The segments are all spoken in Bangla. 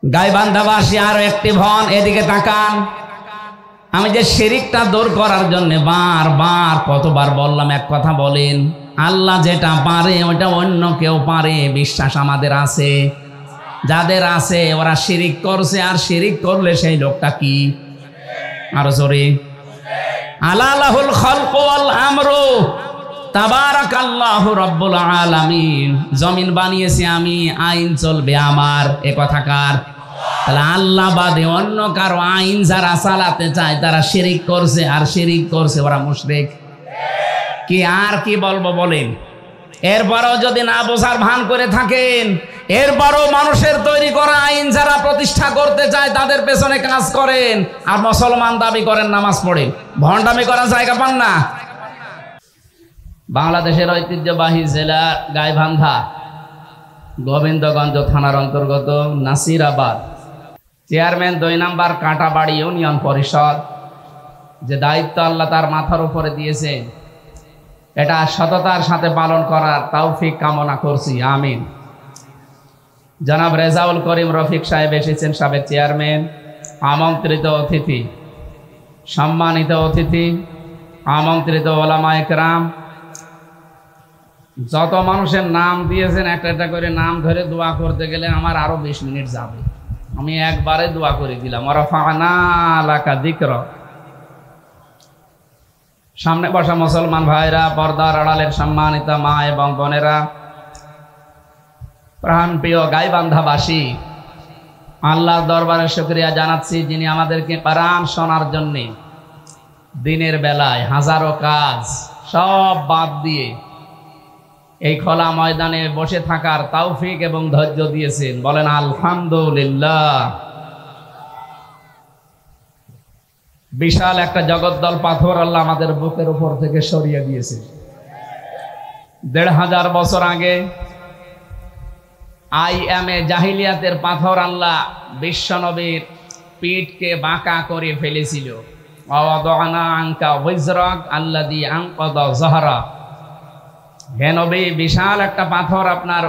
গাইবান্ধাবাসী আরো অ্যাক্টিভ হন, এদিকে তাকান। আমি যে শিরিকটা দূর করার জন্য বারবার কতবার বললাম, এক কথা বলেন, আল্লাহ যেটা পারে ওটা অন্য কেউ পারে বিশ্বাস আমাদের আছে। যাদের আছে ওরা শিরিক করছে, আর শিরিক করলে সেই লোকটা কি? আরো জোরে, আলা লাহুল খালকু ওয়াল আমরু তাবারাকাল্লাহু রাব্বুল আলামিন। জমিন বানিয়েছি আমি, আইন চলবে আমার, এ কথা কার? তাহলে আল্লাহ বাদে অন্য কারো আইন যারা চালাতে চায় তারা শিরিক করছে, আর শিরিক করছে ওরা মুশরিক। কি আর কি বলবো বলেন? এরপরও যদি না বোঝার ভান করে থাকেন, এরপরও মানুষের তৈরি করা আইন যারা প্রতিষ্ঠা করতে চায় তাদের পেছনে কাজ করেন, আর মুসলমান দাবি করেন নামাজ পড়ে। ভণ্ডামি করার জায়গা পান না। বাংলাদেশের ঐতিহ্যবাহী জেলা গাইবান্ধা, গোবিন্দগঞ্জ থানার অন্তর্গত নাসিরাবাদ, চেয়ারম্যান 2 নম্বর কাঁটাবাড়ি ইউনিয়ন পরিষদ, যে দায়িত্ব আল্লাহ তার মাথার উপরে দিয়েছে, এটা সততার সাথে পালন করার তৌফিক কামনা করছি, আমিন। জনাব রেজাউল করিম রফিক সাহেব এসেছেন, সাবেক চেয়ারম্যান, আমন্ত্রিত অতিথি, সম্মানিত অতিথি, আমন্ত্রিত ওলামায়ে কেরাম, যত মানুষের নাম দিয়েছেন একটা একটা করে নাম ধরে দোয়া করতে গেলে আমার আরো 20 মিনিট যাবে। আমি একবারে দোয়া করে দিলাম, ওয়ারাফা'না লাকা যিকরা। সামনে বসা মুসলমান ভাইরা, পর্দার আড়ালের সম্মানিত মা এবং বোনেরা, প্রাণপ্রিয় গাইবান্ধাবাসী, আল্লাহর দরবারে শুকরিয়া জানাচ্ছি যিনি আমাদেরকে কোরআন শোনার জন্য দিনের বেলায় হাজারো কাজ সব বাদ দিয়ে এই খোলা ময়দানে বসে থাকার তৌফিক এবং ধৈর্য দিয়েছেন। বলেন আলহামদুলিল্লাহ। বিশাল একটা জগদ্দল পাথর আল্লাহ আমাদের বুকের উপর থেকে সরিয়ে দিয়েছে। 1500 বছর আগে জাহিলিয়াতের পাথর আল্লাহ বিশ্বনবীর পিঠকে বাঁকা করে ফেলেছিল। ওয়াদানা আনকা ওয়িজরাক আল্লাযী আনকাযা যাহরাক। হে নবী, বিশাল একটা পাথর আপনার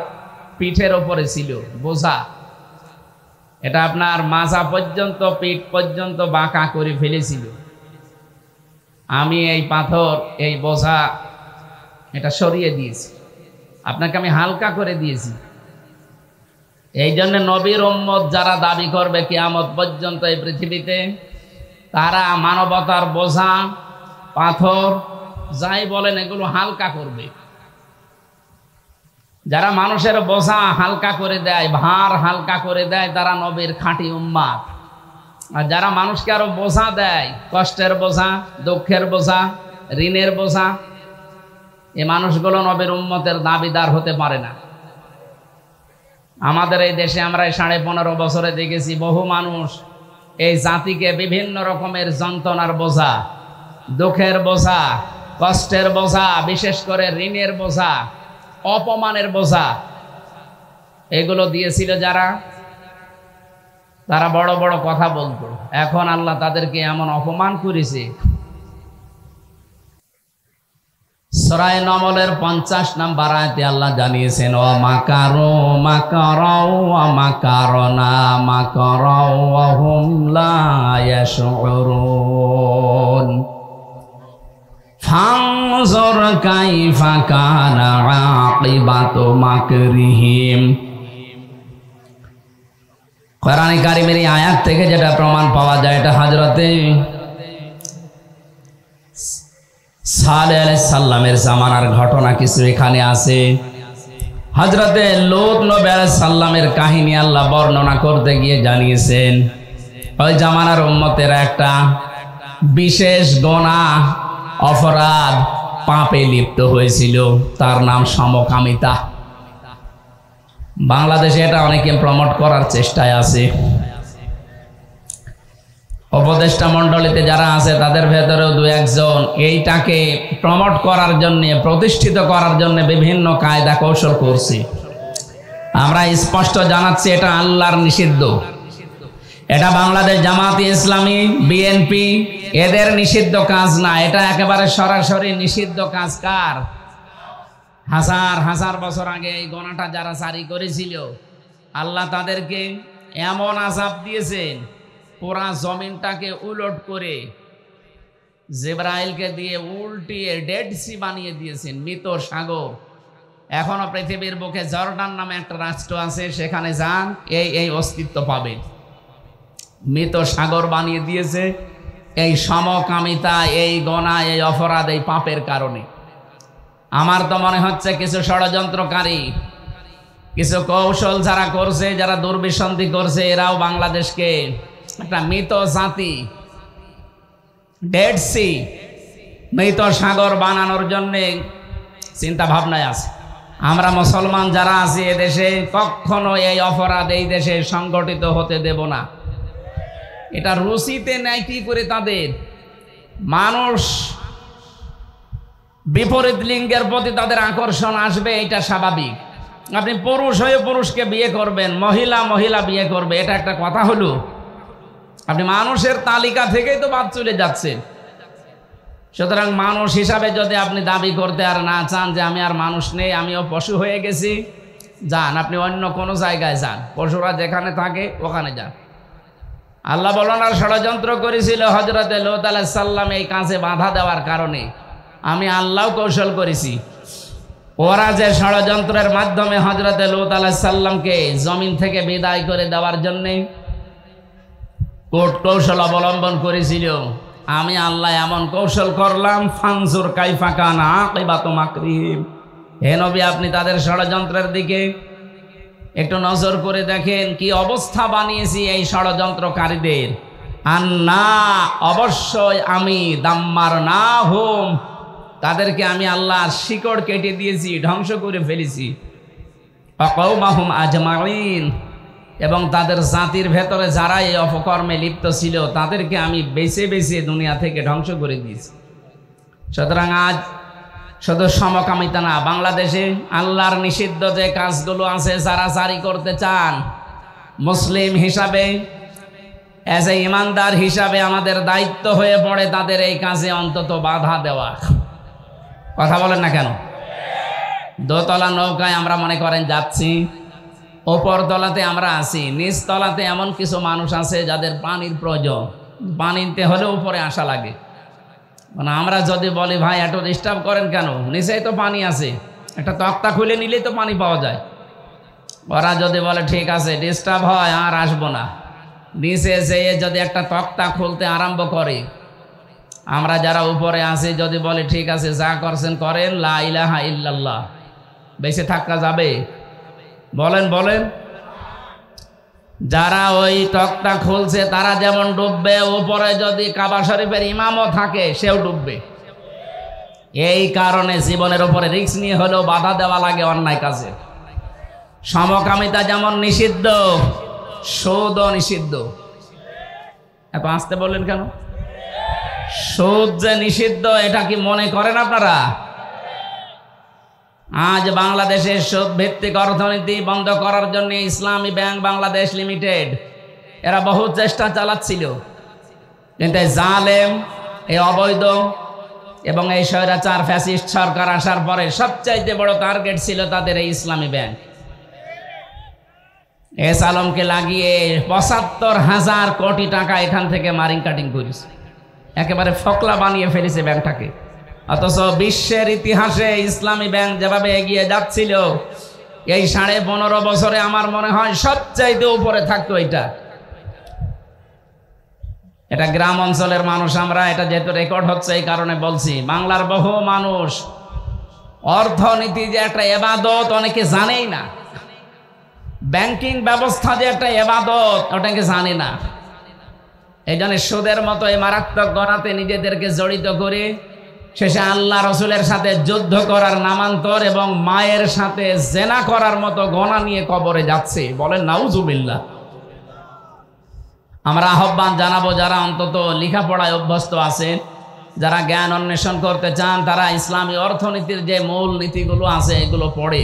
পিঠের উপরে ছিল, বোঝা। এটা আপনার মাজা পর্যন্ত, পিঠ পর্যন্ত বাঁকা করে ফেলেছিল। আমি এই পাথর, এই বোঝা, এটা সরিয়ে দিয়েছি, আপনাকে আমি হালকা করে দিয়েছি। এই জন্য নবীর উম্মত যারা দাবি করবে কিয়ামত পর্যন্ত এই পৃথিবীতে, তারা মানবতার বোঝা, পাথর যাই বলেন এগুলো হালকা করবে। যারা মানুষের বোঝা হালকা করে দেয়, ভার হালকা করে দেয়, তারা নবীর খাঁটি উম্মত। আর যারা মানুষকে আরো বোঝা দেয়, কষ্টের বোঝা, দুঃখের বোঝা, ঋণের বোঝা, এই মানুষগুলো নবীর উম্মতের দাবিদার হতে পারে না। আমাদের এই দেশে আমরা 15.5 বছরে দেখেছি বহু মানুষ এই জাতিকে বিভিন্ন রকমের যন্ত্রণার বোঝা, দুঃখের বোঝা, কষ্টের বোঝা, বিশেষ করে ঋণের বোঝা, অপমানের বোঝা, এগুলো দিয়েছিল যারা, তারা বড় বড় কথা বলতো। এখন আল্লাহ তাদেরকে এমন অপমান করেছে। সূরা নমলের 50 নম্বর আয়াতে আল্লাহ জানিয়েছেন, ও মাকারু মাকারাও ওয়া মাকারনা মাকারাও ওয়া হুম লা ইয়াশউরুন ফানজুর কাইফা কানা আকিবাতু মাকরিহিম। কোরআনে কারীমের এই আয়াত থেকে যেটা প্রমাণ পাওয়া যায়, এটা হযরতে সালেহ আলাইহিস সালামের জামানার ঘটনা কিছু এখানে আছে। হযরতে লূত নবী আলাইহিস সালামের কাহিনী আল্লাহ বর্ণনা করতে গিয়ে জানিয়েছেন, ওই জামানার উম্মতেরা একটা বিশেষ গুনাহ, অপরাধ, পাপে লিপ্ত হয়েছিল, তার নাম সমকামিতা। বাংলাদেশে এটা অনেকে প্রমোট করার চেষ্টায় আছে। উপদেষ্টা মণ্ডলীতে যারা আছে তাদের ভেতরেও 2-1 জন এইটাকে প্রমোট করার জন্য, প্রতিষ্ঠিত করার জন্য বিভিন্ন কায়দা কৌশল করছে। আমরা স্পষ্ট জানাচ্ছি এটা আল্লাহর নিষিদ্ধ। এটা বাংলাদেশ জামাতে ইসলামী, বিএনপি এদের নিষিদ্ধ কাজ না, এটা একেবারে সরাসরি নিষিদ্ধ কাজ। কার? হাজার হাজার বছর আগে এই গণাটা যারা জারি করেছিল, আল্লাহ তাদেরকে এমন আযাব দিয়েছেন, পুরা জমিনটাকে উলট করে জিবরাইলকে দিয়ে উল্টিয়ে ডেড সি বানিয়ে দিয়েছেন, মৃত সাগর। এখনো পৃথিবীর বুকে জর্ডান নামে একটা রাষ্ট্র আছে, সেখানে যান এই অস্তিত্ব পাবেন। মৃত সাগর বানিয়ে দিয়েছে এই সমকামিতা, এই গোনা, এই অপরাধ, এই পাপের কারণে। আমার তো মনে হচ্ছে কিছু ষড়যন্ত্রকারী, কিছু কৌশল যারা করছে, যারা দুর্বিসন্ধি করছে, এরাও বাংলাদেশকে একটা মৃত জাতি, ডেড সি, মৃত সাগর বানানোর জন্যে চিন্তা ভাবনায় আছে। আমরা মুসলমান যারা আছি এদেশে কখনো এই অপরাধ এই দেশে সংগঠিত হতে দেব না। এটা রুচিতে নেয় কি করে তাদের, মানুষ বিপরীত লিঙ্গের প্রতি তাদের আকর্ষণ আসবে, এটা স্বাভাবিক। আপনি পুরুষ হয়ে পুরুষকে বিয়ে করবেন, মহিলা মহিলা বিয়ে করবে, এটা একটা কথা হলো? আপনি মানুষের তালিকা থেকেই তো বাদ চলে যাচ্ছেন। সুতরাং মানুষ হিসাবে যদি আপনি দাবি করতে আর না চান যে আমি আর মানুষ নেই, আমিও পশু হয়ে গেছি, যান আপনি অন্য কোনো জায়গায় যান, পশুরা যেখানে থাকে ওখানে যান। আল্লাহ বলেন, আর ষড়যন্ত্র করেছিল হযরতে লূত আলাইহিস সালাম এই কাজে বাধা দেওয়ার কারণে, আমি আল্লাহ কৌশল করেছি। ওরা যে ষড়যন্ত্রের মাধ্যমে হযরতে লূত আলাইহিস সালামকে জমিন থেকে বিদায় করে দেওয়ার জন্য কোট কৌশল অবলম্বন করেছিল, আমি আল্লাহ এমন কৌশল করলাম, ফানজুর কাইফা কানা আকিবাতু মাকরিহিম। হে নবী, আপনি তাদের ষড়যন্ত্রের দিকে একটু নজর করে দেখেন কি অবস্থা বানিয়েছি এই ষড়যন্ত্রকারীদের। আন্না, অবশ্যই আমি, দাম্মার না হোম, তাদেরকে আমি আল্লাহর শিকড় কেটে দিয়েছি, ধ্বংস করে ফেলেছি। ওয়াকাউমাহুম আজমাইন, এবং তাদের জাতির ভেতরে যারা এই অপকর্মে লিপ্ত ছিল তাদেরকে আমি বেছে বেছে দুনিয়া থেকে ধ্বংস করে দিয়েছি। সুতরাং আজ শুধু সমকামিতা না, বাংলাদেশে আল্লাহর নিষিদ্ধ যে কাজগুলো আছে যারা জারি করতে চান, মুসলিম হিসাবে, এজ এ ইমানদার হিসাবে আমাদের দায়িত্ব হয়ে পড়ে তাদের এই কাজে অন্তত বাধা দেওয়া। কথা বলেন না কেন? দোতলা নৌকায় আমরা মনে করেন যাচ্ছি, ওপর তলাতে আমরা আছি, নিচ তলাতে এমন কিছু মানুষ আছে যাদের পানির প্রয়োজন, পানি নিতে হলে উপরে আসা লাগে। মানে আমরা যদি বলি ভাই এত ডিস্টার্ব করেন কেন, নিচেই তো পানি আছে, একটা তক্তা খুলে নিলেই তো পানি পাওয়া যায়। ওরা যদি বলে ঠিক আছে ডিস্টার্ব হয় আর আসবো না, নিচে যেয়ে যদি একটা তক্তা খুলতে আরম্ভ করে, আমরা যারা উপরে আছি যদি বলি ঠিক আছে যা করছেন করেন, লা ইলাহা ইল্লাল্লাহ, বেঁচে থাকা যাবে? বলেন বলেন। যারা ওই তক্তা খুলছে তারা যেমন ডুববে, উপরে যদি কাবা শরীফের ইমামও থাকে সেও ডুববে। এই কারণে জীবনের উপরে রিস্ক নিয়ে হলেও বাধা দেওয়া লাগে অন্যায় কাজে। সমকামিতা যেমন নিষিদ্ধ, সুদও নিষিদ্ধ। এত আসতে বললেন কেন? সুদ যে নিষিদ্ধ এটা কি মনে করেন আপনারা? আজ বাংলাদেশের সুদ ভিত্তিক অর্থনীতি বন্ধ করার জন্য ইসলামী ব্যাংক বাংলাদেশ লিমিটেড এরা বহু চেষ্টা চালাচ্ছিল, কিন্তু জালেম, এই অবৈধ এবং এই স্বৈরাচার ফ্যাসিস্ট সরকার আসার পরে সবচাইতে বড় টার্গেট ছিল তাদের এই ইসলামী ব্যাংক। এস আলমকে লাগিয়ে ৭৫,০০০ কোটি টাকা এখান থেকে মারিং কাটিং করেছে, একেবারে ফকলা বানিয়ে ফেলেছে ব্যাংকটাকে। অথচ বিশ্বের ইতিহাসে ইসলামী ব্যাংক যেভাবে এগিয়ে যাচ্ছিল, এই ১৫.৫ বছরে আমার মনে হয় সবচাইতে উপরে থাকতো এটা। এটা গ্রাম অঞ্চলের মানুষ আমরা, এটা যেহেতু রেকর্ড হচ্ছে এই কারণে বলছি, বাংলার বহু মানুষ অর্থনীতি যে একটা ইবাদত অনেকে জানেই না, ব্যাংকিং ব্যবস্থা যে একটা ইবাদত ওটাকে জানে না। এই জন্য সুদের মতো এই মারাত্মক গণাতে নিজেদেরকে জড়িত করে শেষে আল্লাহ রসুলের সাথে যুদ্ধ করার নামান্তর এবং মায়ের সাথে জেনা করার মতো গণা নিয়ে কবরে যাচ্ছে। বলেন নাউজুবিল্লাহ। আমরা আহ্বান জানাবো যারা অন্তত লেখাপড়ায় অভ্যস্ত আছেন, যারা জ্ঞান অন্বেষণ করতে চান, তারা ইসলামী অর্থনীতির যে মূল নীতিগুলো আছে এগুলো পড়ে।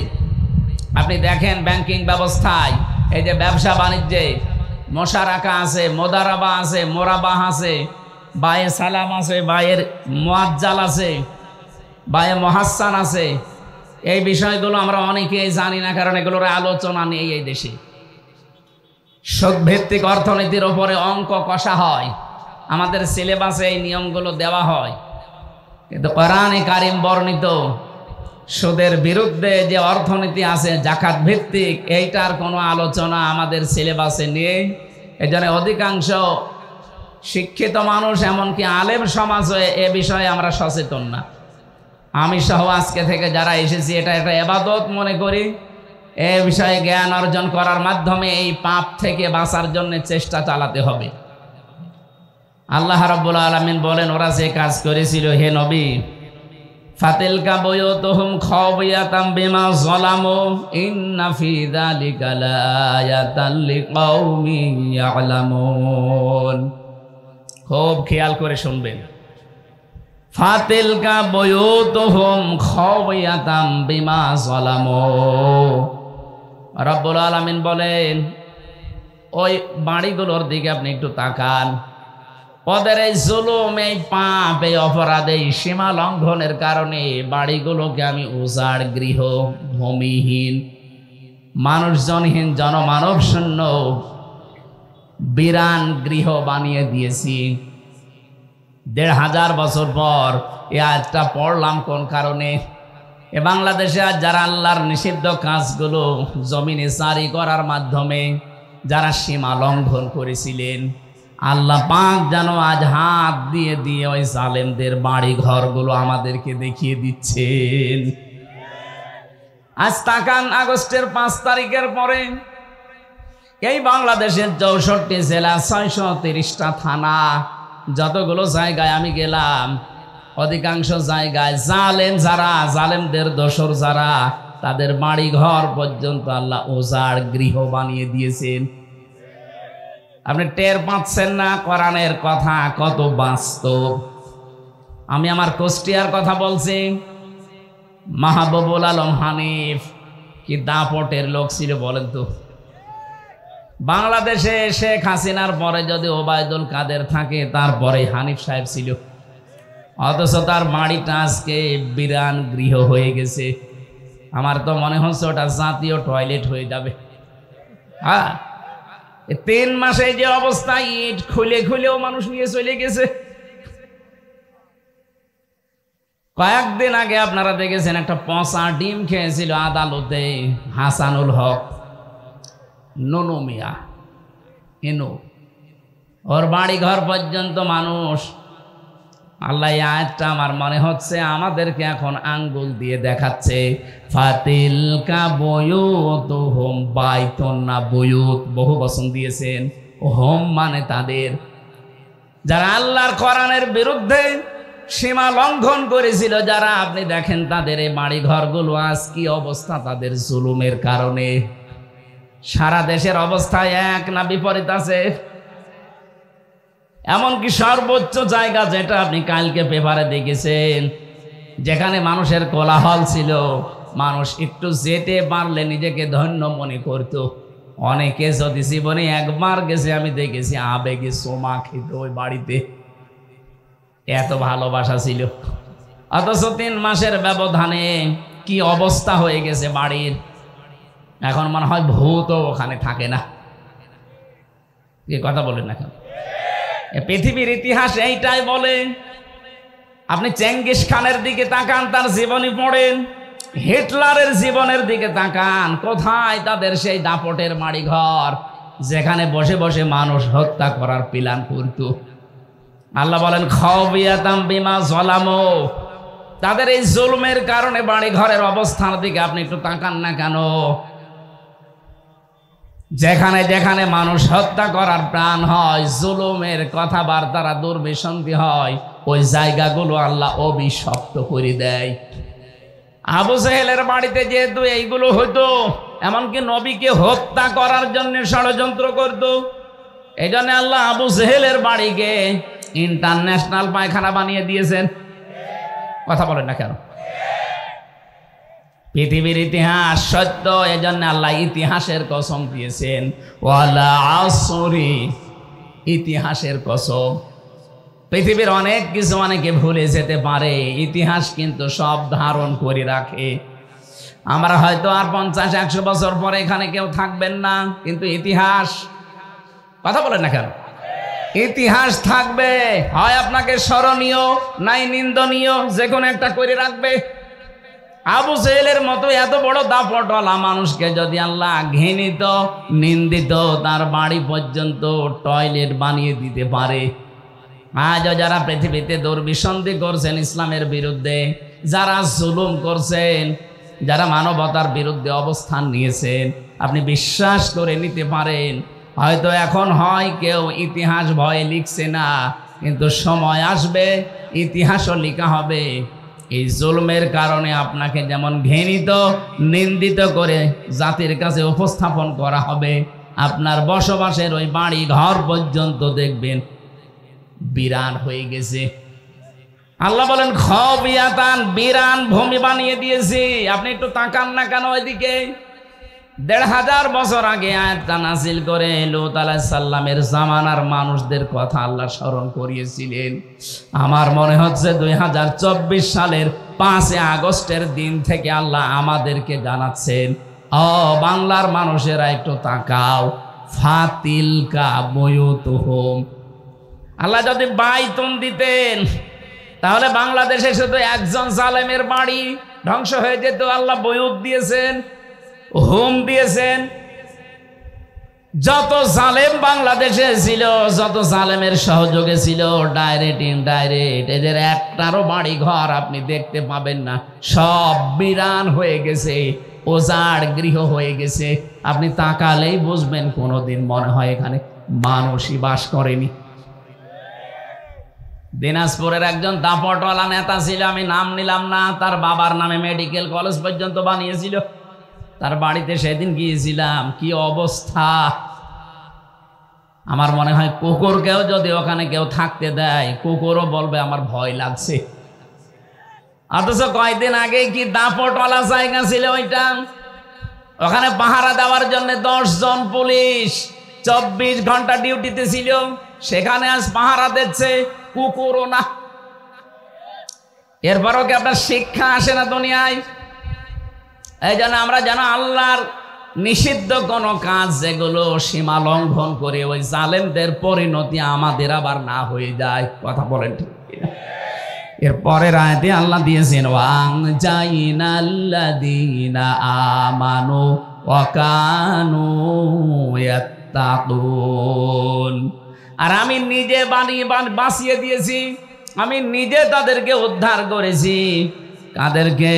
আপনি দেখেন ব্যাংকিং ব্যবস্থায় এই যে ব্যবসা বাণিজ্যে মোশারাকা আছে, মোদারাবা আছে, মোরাবাহ আছে, বায়ে সালাম আছে, বায়ের মুআজ্জাল আছে, বায়ে মুহাসসান আছে। এই বিষয়গুলো আমরা অনেকেই জানি না, কারণ এগুলোর আলোচনা নেই এই দেশে। সুদভিত্তিক অর্থনীতির ওপরে অঙ্ক কষা হয়, আমাদের সিলেবাসে এই নিয়মগুলো দেওয়া হয়, কিন্তু কোরআনে কারিম বর্ণিত সুদের বিরুদ্ধে যে অর্থনীতি আছে জাকাত ভিত্তিক, এইটার কোনো আলোচনা আমাদের সিলেবাসে নেই। এজন্য অধিকাংশ শিক্ষিত মানুষ, এমনকি আলেম সমাজ এ বিষয়ে আমরা সচেতন না। আমি সহ আজকে থেকে যারা এসেছি এটা একটা ইবাদত মনে করি। এ বিষয়ে জ্ঞান অর্জন করার মাধ্যমে এই পাপ থেকে বাঁচার জন্য চেষ্টা চালাতে হবে। আল্লাহ রাব্বুল আলামিন বলেন, ওরা যে কাজ করেছিল হে নবী, ফাতিলকা বুয়ুতুহুম খাওয়ায়াতাম বিমা যালামু ইন্না ফি যালিকা লাআয়াতাল লিকাউমিন ইয়ালামুন। খুব খেয়াল করে শুনবেন। ফাতিলকা বুয়ুতুহুম খাওয়ায়াতাম বিমা যালামু, রব্বুল আলামিন বলেন ওই বাড়িগুলোর দিকে আপনি একটু তাকান। ওদের এই জুলুম, এই পাপ, এই অপরাধ, এই সীমা লঙ্ঘনের কারণে বাড়িগুলোকে আমি উজাড় গৃহ, ভূমিহীন, মানুষজনহীন, জনমানব শূন্য বিরান গৃহ বানিয়ে দিয়েছি। ১৫০০ বছর পর এই আয়াতটা পড়লাম কোন কারণে? এ বাংলাদেশে আজ যারা আল্লাহর নিষিদ্ধ কাজগুলো জমিনে জারি করার মাধ্যমে যারা সীমা লঙ্ঘন করেছিলেন, আল্লাহ পাক যেন আজ হাত দিয়ে দিয়ে ওই জালেমদের বাড়ি ঘরগুলো আমাদেরকে দেখিয়ে দিচ্ছেন। আজ তাকান, আগস্টের 5 তারিখের পরে এই বাংলাদেশের 64 জেলা, 630টা থানা, যতগুলো জায়গায় আমি গেলাম, অধিকাংশ জায়গায় জালেম যারা, জালেমদের দোসর যারা, তাদের বাড়ি ঘর পর্যন্ত আল্লাহ উজাড় গৃহ বানিয়ে দিয়েছেন। আপনি টের পাচ্ছেন না কোরআনের কথা কত বাস্তব? আমি আমার কুষ্টিয়ার কথা বলছি। মাহবুবুল আলম হানিফ কি দাপটের লোক ছিল বলেন তো? বাংলাদেশে শেখ হাসিনার পরে যদি ওবায়দুল কাদের থাকে, তারপরে হানিফ সাহেব ছিল, অথচ তার বাড়িটা আজকে বিরান গৃহ হয়ে গেছে। আমার তো মনে হচ্ছে ওটা জাতীয় টয়লেট হয়ে যাবে। হ্যাঁ, 3 মাসে যে অবস্থা, ইট খুলে খুলেও মানুষ নিয়ে চলে গেছে। কয়েকদিন আগে আপনারা দেখেছেন একটা পচা ডিম খেয়েছিল আদালতে হাসানুল হক, নুনু মিয়া, ইনু, ওর বাড়ি ঘর পর্যন্ত মানুষ। আল্লাহ এই আয়াতটা আমার মনে হচ্ছে আমাদেরকে এখন আঙ্গুল দিয়ে দেখাচ্ছে। ফাতিলকা বুয়ুতুহুম, বাইতুন না বুয়ুত, বহু বচন দিয়েছেন। হোম মানে তাদের, যারা আল্লাহর কোরআনের বিরুদ্ধে সীমা লঙ্ঘন করেছিল, যারা, আপনি দেখেন তাদের এই বাড়ি ঘরগুলো আজ কি অবস্থা তাদের জুলুমের কারণে। সারা দেশের অবস্থা এক না বিপরীত আছে? এমনকি সর্বোচ্চ জায়গা যেটা আপনি কালকে পেপারে দেখেছেন, যেখানে মানুষের কোলাহল ছিল, মানুষ একটু যেতে পারলে নিজেকে ধন্য মনে করত। অনেকে যদি জীবনে একবার গেছে, আমি দেখেছি আবেগে সোমা খেত ওই বাড়িতে, এত ভালোবাসা ছিল। অথচ 3 মাসের ব্যবধানে কি অবস্থা হয়ে গেছে বাড়ির। এখন মনে হয় ভূতও ওখানে থাকে না। কি কথা বলেন না কেন? পৃথিবীর ইতিহাস এইটাই বলে। আপনি চেঙ্গিস খানের দিকে তাকান, তার জীবনী পড়েন, হিটলারের জীবনের দিকে তাকান, কোথায় তাদের সেই দাপটের বাড়ি ঘর, যেখানে বসে বসে মানুষ হত্যা করার প্ল্যান করত। আল্লাহ বলেন খাওয়ায়াতাম বিমা যালামু, তাদের এই জুলুমের কারণে বাড়ি ঘরের অবস্থার দিকে আপনি একটু তাকান না কেন? যেখানে যেখানে মানুষ হত্যা করার প্রাণ হয়, জুলুমের কথাবার্তারা দুর্বিসন্ধি হয়, ওই জায়গাগুলো আল্লাহ অভিশপ্ত করে দেয়। আবু জেহেলের বাড়িতে যেহেতু এইগুলো হতো, এমনকি নবীকে হত্যা করার জন্য ষড়যন্ত্র করত, এই জন্য আল্লাহ আবু জেহেলের বাড়িকে ইন্টারন্যাশনাল পায়খানা বানিয়ে দিয়েছেন। কথা বলেন না কেন? পৃথিবীর ইতিহাস সত্য, এজন্য আল্লাহ ইতিহাসের কসম দিয়েছেন, ওয়ালা আসরি, ইতিহাসের কসম। পৃথিবীর অনেক কিছু অনেকে ভুলে যেতে পারে, ইতিহাস কিন্তু সব ধারণ করে রাখে। আমরা হয়তো আর 50-100 বছর পরে এখানে কেউ থাকবেন না, কিন্তু ইতিহাস কথা বলেন না কেন? ইতিহাস থাকবে, হয় আপনাকে স্মরণীয় নাই নিন্দনীয়, যে কোনো একটা করে রাখবে। আবু জেহেলের মতো এত বড় দাপটওয়ালা মানুষকে যদি আল্লাহ ঘৃণিত নিন্দিত তার বাড়ি পর্যন্ত টয়লেট বানিয়ে দিতে পারে, আজও যারা পৃথিবীতে দুর্বিসন্ধি করছেন ইসলামের বিরুদ্ধে, যারা জুলুম করছেন, যারা মানবতার বিরুদ্ধে অবস্থান নিয়েছেন, আপনি বিশ্বাস করে নিতে পারেন হয়তো এখন হয় কেউ ইতিহাস ভয়ে লিখছে না, কিন্তু সময় আসবে ইতিহাসও লেখা হবে। এই জুলমের কারণে আপনাকে যেমন ঘৃণিত নিন্দিত করে জাতির কাছে উপস্থাপন করা হবে, আপনার বসবাসের ওই বাড়ি ঘর পর্যন্ত দেখবেন বিরান হয়ে গেছে। আল্লাহ বলেন খাবিয়াতান, বিরান ভূমি বানিয়ে দিয়েছি। আপনি একটু তাকান না কেন ওইদিকে? ১৫০০ বছর আগে আয়াতটা নাযিল করে লূত আলাইহিস সালামের জামানার মানুষদের কথা আল্লাহ স্মরণ করিয়েছিলেন। আমার মনে হচ্ছে ২০২৪ সালের ৫ আগস্টের দিন থেকে আল্লাহ আমাদেরকে জানাচ্ছেন, ও বাংলার মানুষেরা একটু তাকাও, ফাতিলকা বুয়ুতুহুম। আল্লাহ যদি বাইতুন দিতেন তাহলে বাংলাদেশে শুধু একজন জালেমের বাড়ি ধ্বংস হয়ে যেত। আল্লাহ বুয়ুত দিয়েছেন, হোম দিয়েছেন। যত জালেম বাংলাদেশে ছিল, যত জালেমের সহযোগে ছিল, ডাইরেক্ট ইনডাইরেক্ট, এদের একটারও বাড়ি ঘর আপনি দেখতে পাবেন না। সব বিরান হয়ে গেছে, ওজাড় গৃহ হয়ে গেছে। আপনি তাকালেই বুঝবেন কোনোদিন মনে হয় এখানে মানুষই বাস করেনি। দিনাজপুরের একজন দাপটওয়ালা নেতা ছিল, আমি নাম নিলাম না, তার বাবার নামে মেডিকেল কলেজ পর্যন্ত বানিয়েছিল। তার বাড়িতে সেদিন গিয়েছিলাম, কি অবস্থা! আমার মনে হয় কুকুরকেও যদি ওখানে কেউ থাকতে দেয়, কুকুরও বলবে আমার ভয় লাগছে। অথচ কয়েকদিন আগে কি দাপটওয়ালা জায়গা ছিল ওইটা, ওখানে পাহারা দেওয়ার জন্য 10 জন পুলিশ 24 ঘন্টা ডিউটিতে ছিল। সেখানে আজ পাহারা দিচ্ছে কুকুরও না। এরপরও কি আপনার শিক্ষা আসে না দুনিয়ায়? এই জন্য আমরা যেন আল্লাহর নিষিদ্ধ কোন কাজ যেগুলো সীমা লঙ্ঘন করে ওই জালেমদের পরিণতি আমাদের আবার না হয়ে যায়। কথা বলেন ঠিক কিনা? এরপরের আয়াতে আল্লাহ দিয়েছেন ওয়াং জাইনাল্লাযীনা আমানু ওয়া কানু ইয়াত্তাকুন। আর আমি নিজে বাঁচিয়ে দিয়েছি, আমি নিজে তাদেরকে উদ্ধার করেছি। কাদেরকে?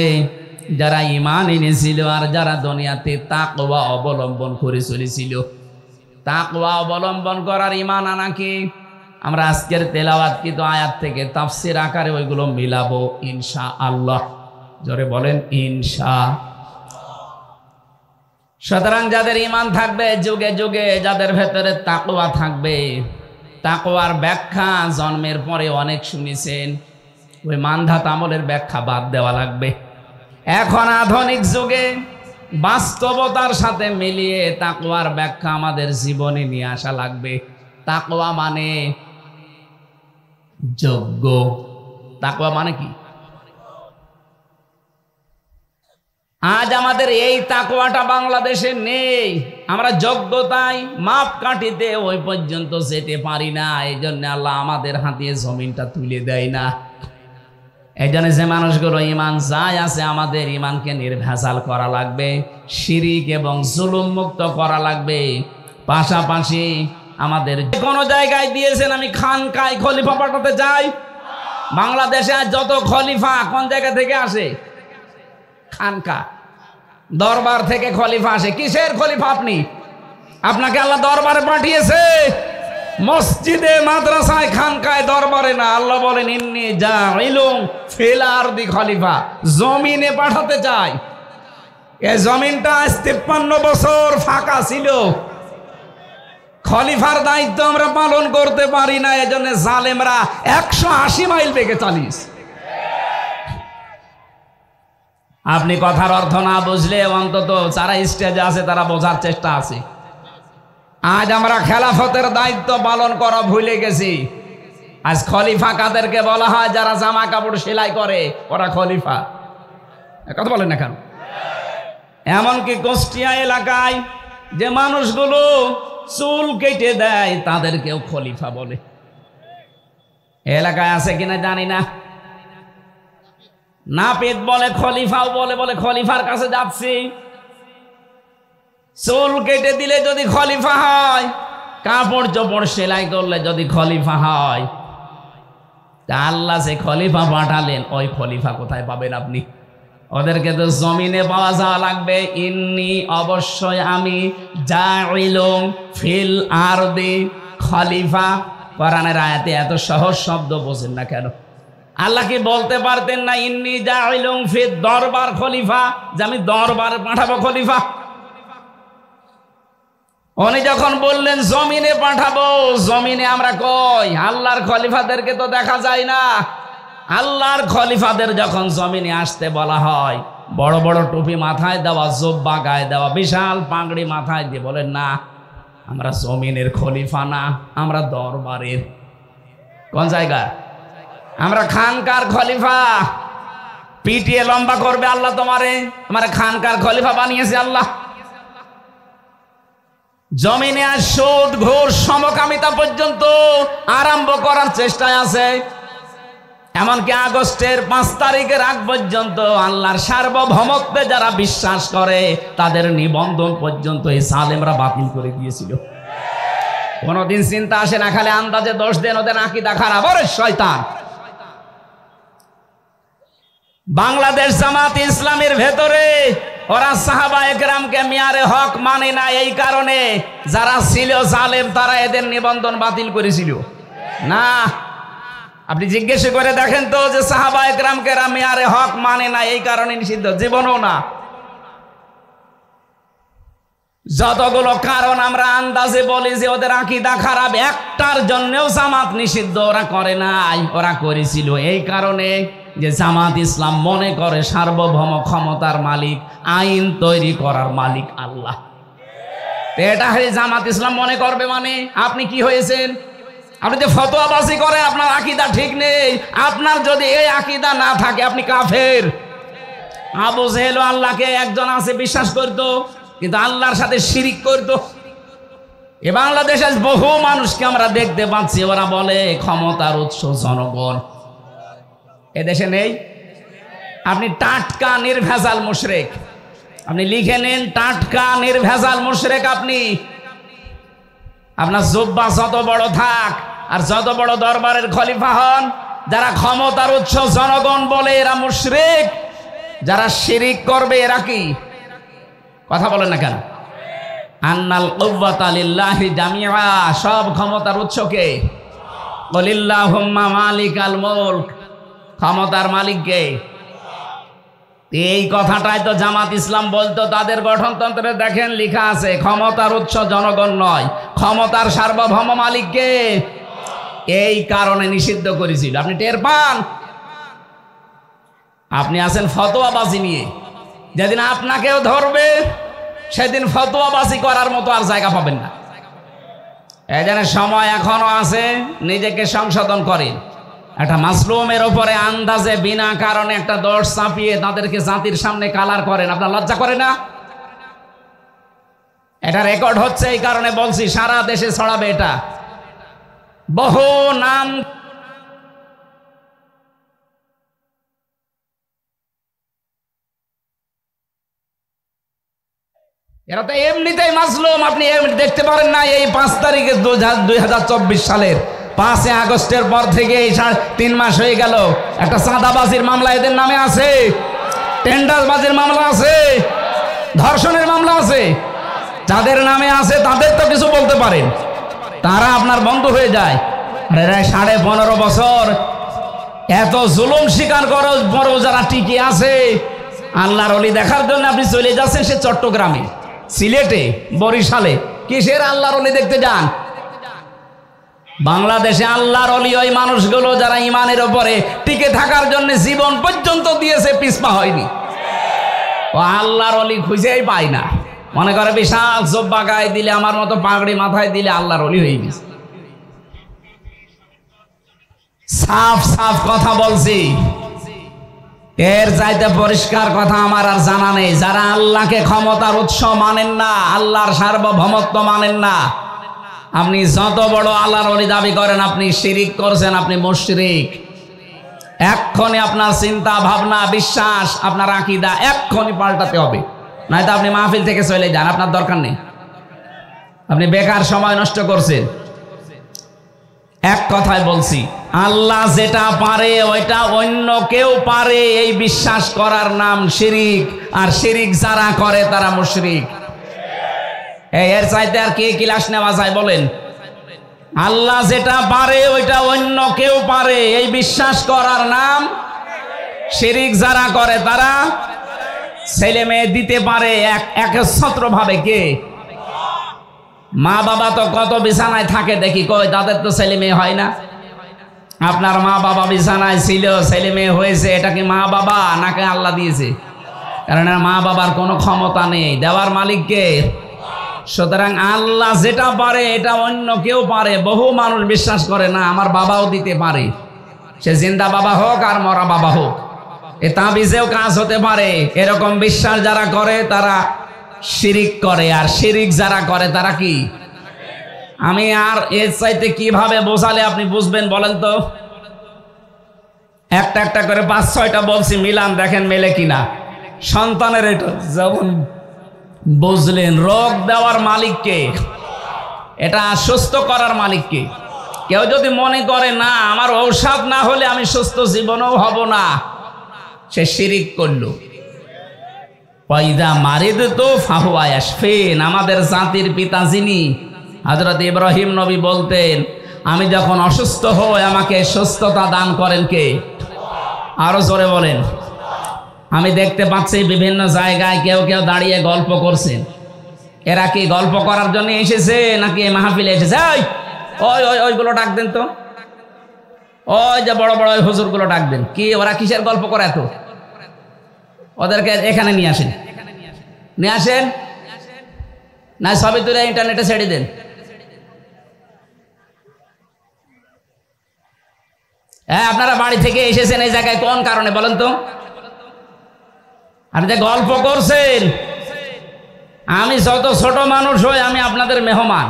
যারা ঈমান এনেছিল আর যারা দুনিয়াতে তাকওয়া অবলম্বন করে চলেছিল। তাকওয়া অবলম্বন করার ঈমান আনা কি? আমরা আজকের তেলাওয়াতকৃত আয়াত থেকে তাফসীর আকারে ওইগুলো মিলাবো ইনশাআল্লাহ। জোরে বলেন ইনশাআল্লাহ। সুতরাং যাদের ঈমান থাকবে, যুগে যুগে যাদের ভেতরে তাকওয়া থাকবে, তাকওয়ার ব্যাখ্যা জন্মের পরে অনেক শুনেছেন, ওই মানধাত আমলের ব্যাখ্যা বাদ দেওয়া লাগবে। এখন আধুনিক যুগে বাস্তবতার সাথে মিলিয়ে তাকওয়ার ব্যাখ্যা আমাদের জীবনে নিয়ে আসা লাগবে। তাকওয়া মানে যোগ্য। তাকওয়া মানে কি? আজ আমাদের এই তাকওয়াটা বাংলাদেশে নেই। আমরা যোগ্যতায় মাপকাঠিতে ওই পর্যন্ত যেতে পারি না। এই জন্য আল্লাহ আমাদের হাতে জমিনটা তুলে দেয় না। এই জন্য যে মানুষগুলো ঈমান যায় আছে, আমাদের ঈমানকে নির্ভেজাল করা লাগবে, শিরিক এবং জুলুম মুক্ত করা লাগবে। পাশাপাশি আমাদের কোনো জায়গায় দিয়েছেন আমি খানকায় খলিফা পাঠাতে চাই। বাংলাদেশে যত খলিফা কোন জায়গা থেকে আসে? খানকা, দরবার থেকে খলিফা আসে। কিসের খলিফা আপনি? আপনাকে আল্লাহ দরবারে পাঠিয়েছে, মসজিদে, মাদ্রাসায়, খানকায়, দরবারে না। আল্লাহ বলেন ইন্নী জাইলুন ফিল আরদি খলিফা, জমিনে পাঠাতে চাই। এই জমিনটা 53 বছর ফাঁকা ছিল, খলিফার দায়িত্ব আমরা পালন করতে পারি না। এজন্য জালেমরা 180 মাইল বেগে চালিয়েছে। আপনি কথার অর্থ না বুঝলে অন্তত যারা স্টেজে আছে তারা বোঝার চেষ্টা আছে। আজ আমরা খেলাফতের দায়িত্ব পালন করা ভুলে গেছি। আজ খলিফা কাদেরকে বলা হয়? যারা জামা কাপড় সেলাই করে, ওরা খলিফা। কথা বলেন না কেন? এমনকি কুষ্টিয়া এলাকায় যে মানুষগুলো চুল কেটে দেয় তাদেরকেও খলিফা বলে। এলাকায় আছে কিনা জানি না। নাপিত বলে খলিফাও বলে, বলে খলিফার কাছে যাচ্ছি। চুল কেটে দিলে যদি খলিফা হয়, কাপড় চোপড় সেলাই করলে যদি খলিফা হয়, তা আল্লাহ যে খলিফা পাঠালেন ওই খলিফা কোথায় পাবেন আপনি? ওদেরকে তো জমিনে পাওয়া যাওয়া লাগবে। ইন্নি অবশ্যই আমি জাইলুন ফিল আরদি খলিফা। কোরআনের আয়াতে এত সহজ শব্দ বোঝেন না কেন? আল্লাহ কি বলতে পারতেন না ইন্নি জাইলুন ফিল দরবার খলিফা, যে আমি দরবারে পাঠাবো খলিফা? উনি যখন বললেন জমিনে পাঠাবো, জমিনে আমরা কই? আল্লাহর খলিফাদেরকে তো দেখা যায় না। আল্লাহর খলিফাদের যখন জমিনে আসতে বলা হয়, বড় বড় টুপি মাথায় দেওয়া, জোব্বা গায়ে দেওয়া, বিশাল পাগড়ি মাথায় দিয়ে বলেন না আমরা জমিনের খলিফা না, আমরা দরবারের। কোন জায়গা? আমরা খানকার খলিফা। পিটিয়ে লম্বা করবে আল্লাহ তোমারে, আমার খানকার খলিফা বানিয়েছে আল্লাহ। জমিনে আর সুদ ঘুষ সমকামিতা পর্যন্ত আরম্ভ করার চেষ্টায় আছে। এমনকি আগস্টের 5 তারিখের আগ পর্যন্ত আল্লাহর সার্বভৌমত্বে যারা বিশ্বাস করে তাদের নিবন্ধন পর্যন্ত এই সালেমরা বাতিল করে দিয়েছিল। কোনদিন চিন্তা আসে না, খালি আন্দাজে দোষ দেন ওদের আকীদা খারাপ। ওরে শয়তান! বাংলাদেশ জামাত ইসলামের ভেতরে ওরা সাহাবা একরামকে মিয়ারে হক মানে না, এই কারণে যারা ছিল জালেম তারা এদের নিবন্ধন বাতিল করেছিল না। আপনি জিজ্ঞেস করে দেখেন তো যে সাহাবা একরামকে মিয়ারে হক মানে না এই কারণে নিষিদ্ধ? জীবনও না। যতগুলো কারণ আমরা আন্দাজে বলি যে ওদের আকীদা খারাপ, একটার জন্যও জামাত নিষিদ্ধ ওরা করে নাই। ওরা করেছিল এই কারণে যে জামাত ইসলাম মনে করে সার্বভৌম ক্ষমতার মালিক, আইন তৈরি করার মালিক আল্লাহ। এটা জামাত ইসলাম মনে করবে মানে আপনি কি হয়েছেন? আপনি যে ফতোয়াবাজি করে আপনার আকীদা ঠিক নেই। আপনার যদি এই আকীদা না থাকে আপনি কাফের। আবু জেহেল আল্লাহকে একজন আছে বিশ্বাস করতো, কিন্তু আল্লাহর সাথে শিরিক করতো। এ বাংলাদেশে বহু মানুষকে আমরা দেখতে পাচ্ছি, ওরা বলে ক্ষমতার উৎস জনগণ। এদেশে নেই। আপনি টাটকা নির্ভেজাল মুশরিক, আপনি লিখে নেন টাটকা নির্ভেজাল মুশরিক। আপনি আপনার জুব্বা যত বড় থাক আর যত বড় দরবারের খলিফা হন, যারা ক্ষমতার উৎস জনগণ বলে এরা মুশরিক। যারা শিরিক করবে এরা কি? কথা বলেন না কেন? আন্নাল কুওয়াতা লিল্লাহি জামিআ, সব ক্ষমতার উৎস কে? কুলিল্লাহুম্মা মালিকাল মুলক, ক্ষমতার মালিক কে? এই কথাটাই তো জামাত ইসলাম বলতো। তাদের গঠনতন্ত্রে দেখেন লেখা আছে ক্ষমতার উৎস জনগণ নয়, ক্ষমতার সার্বভৌম মালিক কে? এই কারণে নিষিদ্ধ করেছিল। আপনি টের পান? আপনি আছেন ফতোয়াবাজি নিয়ে। যেদিন আপনাকেও ধরবে সেদিন ফতোয়াবাজি করার মতো আর জায়গা পাবেন না। এই জন্য সময় এখনো আছে, নিজেকে সংশোধন করেন। একটা মাসলুমের উপরে আন্দাজে বিনা কারণে একটা দোষ চাপিয়ে তাদেরকে জাতির সামনে কালার করেন, আপনার লজ্জা করে না? এটা রেকর্ড হচ্ছে, এই কারণে বলছি সারা দেশে ছড়াবে এটা। বহু নাম এরা তো এমনিতেই মাসলুম। আপনি দেখতে পারেন না এই 5 তারিখে 2024 সালের 5 আগস্টের পর থেকে 3 মাস হয়ে গেল, একটা চাঁদাবাজির মামলা এদের নামে আছে, টেন্ডারবাজির মামলা আছে, ধর্ষণের মামলা আছে। যাদের নামে আছে তাদের তো কিছু বলতে পারেন, তারা আপনার বন্ধ হয়ে যায়। আর এরা 15.5 বছর এত জুলুম স্বীকার করো বড় যারা টিকে আছে আল্লাহর ওলি দেখার জন্য আপনি চলে যাচ্ছেন সে চট্টগ্রামে, সিলেটে, বরিশালে। কিসের আল্লাহর ওলি দেখতে যান? বাংলাদেশে আল্লাহর ওলি ওই মানুষগুলো যারা ইমানের উপরে টিকে থাকার জন্য জীবন পর্যন্ত দিয়েছে, পিছপা হয়নি। ও আল্লাহর ওলি খুঁজেই পায় না, মনে করে বিশাল জব্বা গায়ে দিলে, আমার মতো পাগড়ি মাথায় দিলে আল্লাহর ওলি হয়ে গেছে। সাফ সাফ কথা বলছি, এর চাইতে পরিষ্কার কথা আমার আর জানা নেই। যারা আল্লাহকে ক্ষমতার উৎস মানেন না, আল্লাহর সার্বভৌমত্ব মানেন না, আপনি যত বড় আল্লাহর ওলি দাবি করেন, আপনি শিরিক করছেন, আপনি মুশরিক। এক্ষণে আপনার চিন্তা ভাবনা বিশ্বাস আপনার আকীদা এক্ষণে পাল্টাতে হবে, নয়তো আপনি মাহফিল থেকে চলে যান, আপনার দরকার নেই। আপনি বেকার সময় নষ্ট করছেন। এক কথায় বলছি, আল্লাহ যেটা পারে ওইটা অন্য কেউ পারে, এই বিশ্বাস করার নাম শিরিক। আর শিরিক যারা করে তারা মুশরিক। এর চাইতে আর কি ক্লাস নেওয়া যায় বলেন? আল্লাহ যেটা পারে ওইটা অন্য কেউ পারে, এই বিশ্বাস করার নাম শিরিক। যারা করে তারা ছেলে মেয়ে দিতে পারে একছত্র ভাবে। কে? মা বাবা তো কত বিছানায় থাকে দেখি, কই তাদের তো ছেলে মেয়ে হয় না। আপনার মা বাবা বিছানায় ছিল, ছেলে মেয়ে হয়েছে, এটা কি মা বাবা নাকি আল্লাহ দিয়েছে? কারণ মা বাবার কোনো ক্ষমতা নেই, দেওয়ার মালিক কে? সুতরাং আল্লাহ যেটা পারে এটা অন্য কেউ পারে। বহু মানুষ বিশ্বাস করে না আমার বাবাও দিতে পারে, সে জিন্দা বাবা হোক আর মরা বাবা হোক, এ তাবিজেও কাজ হতে পারে। এরকম বিশ্বাস যারা করে তারা শিরিক করে। আর শিরিক যারা করে তারা কি? আমি আর এর চাইতে কিভাবে বোঝালে আপনি বুঝবেন বলেন তো? একটা একটা করে 5-6টা বলছি, মিলান দেখেন মেলে কিনা। সন্তানের এটা যেমন বুঝলেন, রোগ দেওয়ার মালিককে, এটা সুস্থ করার মালিককে। কেউ যদি মনে করে না আমার ঔষধ না হলে আমি সুস্থ জীবনেও হব না, সে শিরিক করল। পয়দা মারিদ তো ফাহুয়া ইয়াশফিন। আমাদের জাতির পিতা যিনি, হযরত ইব্রাহিম নবী বলতেন, আমি যখন অসুস্থ হই আমাকে সুস্থতা দান করেন কে? আরো জোরে বলেন। আমি দেখতে পাচ্ছি বিভিন্ন জায়গায় কেউ কেউ দাঁড়িয়ে গল্প করছেন। এরা কি গল্প করার জন্য এসেছে নাকি এই মাহফিলে এসেছে? ওই ওই ওইগুলো ডাক দেন তো, ওই যে বড় বড় ওই হুজুরগুলো ডাক দেন। কি ওরা কিসের গল্প করে এত? ওদেরকে এখানে নিয়ে আসেন, নিয়ে আসেন। না সবই তুলে ইন্টারনেটে ছেড়ে দেন। হ্যাঁ, আপনারা বাড়ি থেকে এসেছেন এই জায়গায় কোন কারণে বলেন তো? আপনি যে গল্প করছেন, আমি যত ছোট মানুষ হই আমি আপনাদের মেহমান।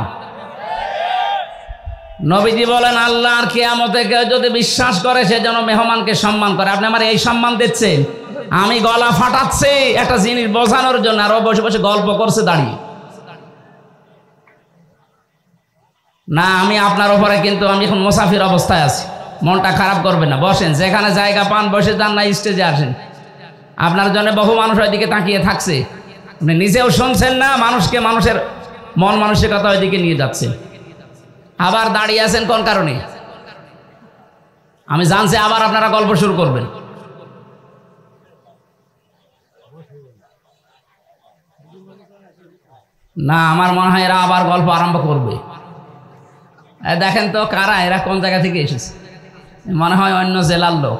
নবীজি বলেন আল্লাহর কিয়ামতে কেউ যদি বিশ্বাস করে সে যেন মেহমানকে সম্মান করে। আপনি আমার এই সম্মান দিচ্ছেন, আমি গলা ফাটাচ্ছি একটা জিনিস বোঝানোর জন্য, আর ও বসে বসে গল্প করছে দাঁড়িয়ে। না, আমি আপনার উপরে কিন্তু আমি এখন মুসাফির অবস্থায় আছি, মনটা খারাপ করবেন না। বসেন, যেখানে জায়গা পান বসে যান, না স্টেজে আসেন। আপনার জন্য বহু মানুষ ওইদিকে তাকিয়ে থাকছে, আপনি নিজেও শুনছেন না, মানুষকে মানুষের মন মানসিকতা ওইদিকে নিয়ে যাচ্ছে। আবার দাঁড়িয়ে আছেন কোন কারণে? আমি জানছি আবার আপনারা গল্প শুরু করবেন। না, আমার মনে হয় এরা আবার গল্প আরম্ভ করবে। দেখেন তো কারা এরা, কোন জায়গা থেকে এসেছে? মনে হয় অন্য জেলার লোক।